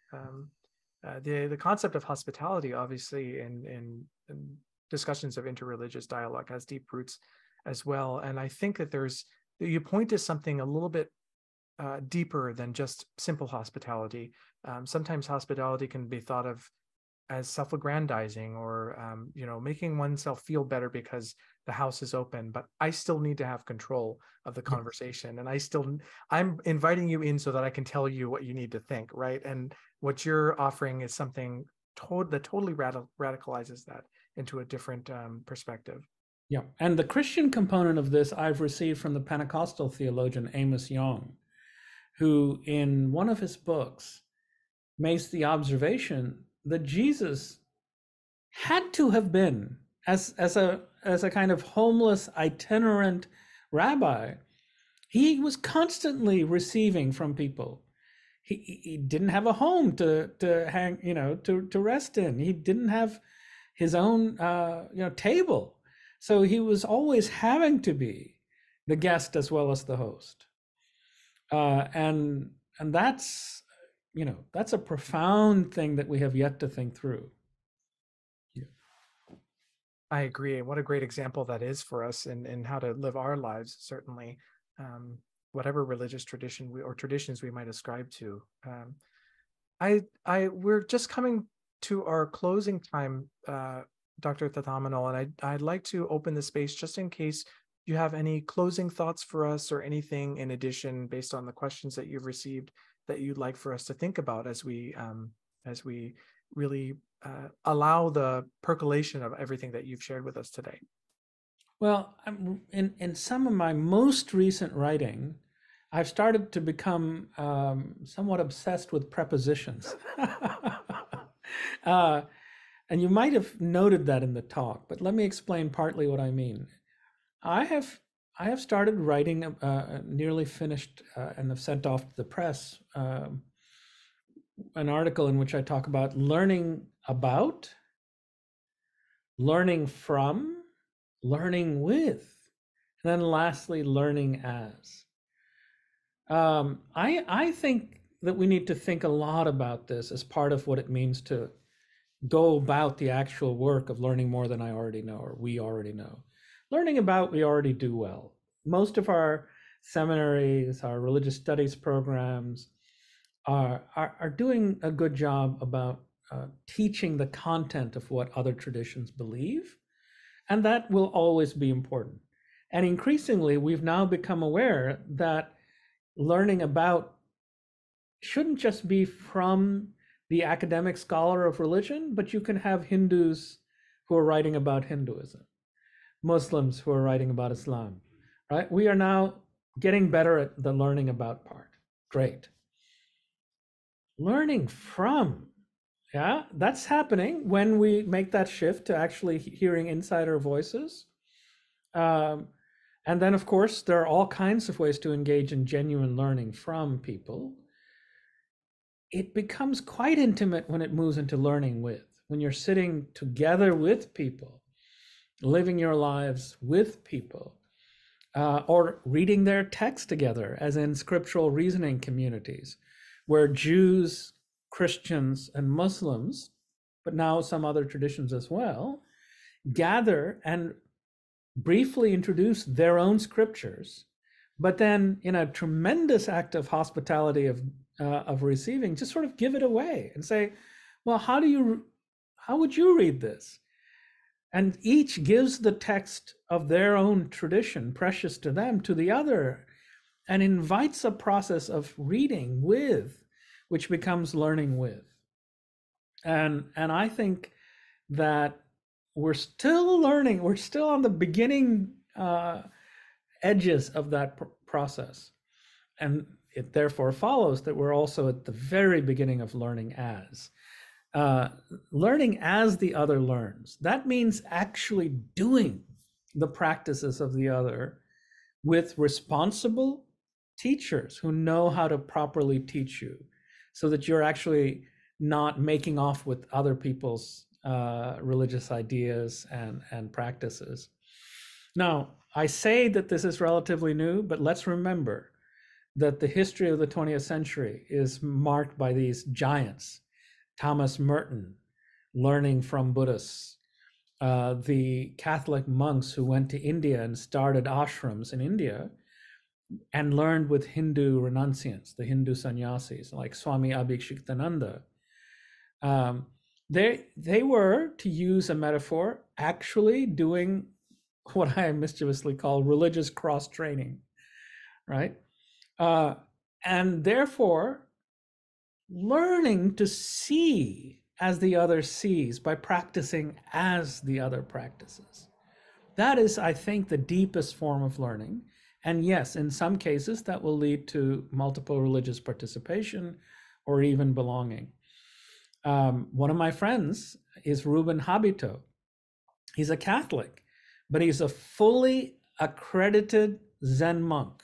The concept of hospitality, obviously, in discussions of interreligious dialogue, has deep roots as well. And I think that you point to something a little bit deeper than just simple hospitality. Sometimes hospitality can be thought of as self-aggrandizing or making oneself feel better because the house is open, but I still need to have control of the conversation. And I'm inviting you in so that I can tell you what you need to think, right? And what you're offering is something that totally radicalizes that into a different perspective. Yeah, and the Christian component of this I've received from the Pentecostal theologian Amos Yong, who in one of his books makes the observation that Jesus had to have been, as a kind of homeless itinerant rabbi, he was constantly receiving from people. He didn't have a home to hang, to rest in. He didn't have his own table. So he was always having to be the guest as well as the host. And that's that's a profound thing that we have yet to think through. Yeah. I agree. What a great example that is for us in how to live our lives, certainly, whatever religious tradition or traditions we might ascribe to. We're just coming to our closing time, Dr. Thatamanil, and I'd like to open the space just in case you have any closing thoughts for us or anything in addition based on the questions that you've received that you'd like for us to think about as we really allow the percolation of everything that you've shared with us today. Well, in some of my most recent writing, I've started to become somewhat obsessed with prepositions. And you might have noted that in the talk, but let me explain partly what I mean. I have started writing, nearly finished, and have sent off to the press an article in which I talk about learning about, learning from, learning with, and then lastly, learning as. I think that we need to think a lot about this as part of what it means to go about the actual work of learning more than I already know, or we already know. Learning about, we already do well. Most of our seminaries, our religious studies programs are doing a good job about teaching the content of what other traditions believe. And that will always be important. And increasingly, we've now become aware that learning about shouldn't just be from the academic scholar of religion, but you can have Hindus who are writing about Hinduism, Muslims who are writing about Islam, right? We are now getting better at the learning about part. Great. Learning from, yeah, that's happening when we make that shift to actually hearing insider voices. And then, of course, there are all kinds of ways to engage in genuine learning from people. It becomes quite intimate when it moves into learning with, when you're sitting together with people, living your lives with people, or reading their text together, as in scriptural reasoning communities, where Jews, Christians, and Muslims, but now some other traditions as well, gather and briefly introduce their own scriptures, but then in a tremendous act of hospitality of receiving, just sort of give it away and say, well, how would you read this? And each gives the text of their own tradition, precious to them, to the other, and invites a process of reading with, which becomes learning with. And I think that we're still learning. We're still on the beginning edges of that process. And it therefore follows that we're also at the very beginning of learning as. Learning as the other learns. That means actually doing the practices of the other with responsible teachers who know how to properly teach you, so that you're actually not making off with other people's religious ideas and practices. Now, I say that this is relatively new, but let's remember that the history of the 20th century is marked by these giants. Thomas Merton, learning from Buddhists, the Catholic monks who went to India and started ashrams in India and learned with Hindu renunciants, the Hindu sannyasis, like Swami Abhishektananda. They were, to use a metaphor, actually doing what I mischievously call religious cross-training, right? And therefore, learning to see as the other sees by practicing as the other practices. That is, I think, the deepest form of learning. And yes, in some cases, that will lead to multiple religious participation or even belonging. One of my friends is Ruben Habito. He's a Catholic, but he's a fully accredited Zen monk.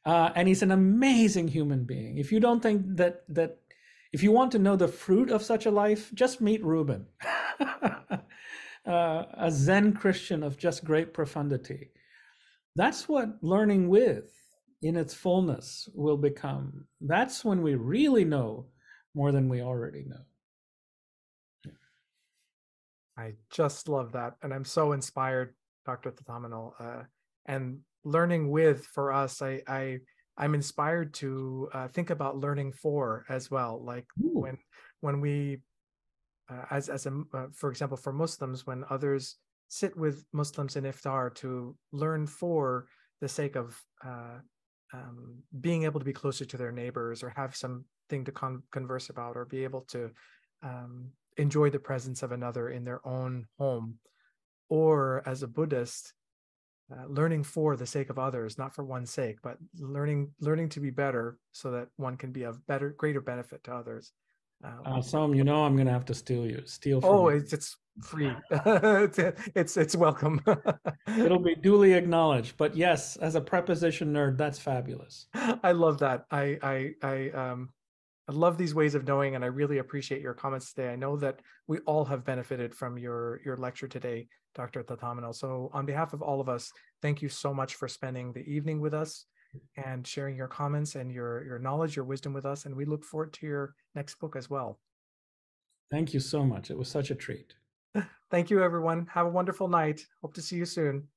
And he's an amazing human being. If you don't think that if you want to know the fruit of such a life, just meet Ruben, a Zen Christian of just great profundity. That's what learning with in its fullness will become. That's when we really know more than we already know. I just love that. And I'm so inspired, Dr. Thatamanil. And learning with, for us, I'm inspired to think about learning for as well. Like Ooh. when we, for example, for Muslims, when others sit with Muslims in iftar to learn for the sake of being able to be closer to their neighbors, or have something to converse about, or be able to enjoy the presence of another in their own home. Or as a Buddhist, learning for the sake of others, not for one's sake, but learning to be better so that one can be of greater benefit to others. Som, you know I'm going to have to steal from Oh, you. it's free. it's welcome. It'll be duly acknowledged. But yes, as a preposition nerd, that's fabulous. I love that. I love these ways of knowing, and I really appreciate your comments today. I know that we all have benefited from your lecture today, Dr. Thatamanil. So on behalf of all of us, thank you so much for spending the evening with us and sharing your comments and your knowledge, your wisdom with us. And we look forward to your next book as well. Thank you so much. It was such a treat. Thank you, everyone. Have a wonderful night. Hope to see you soon.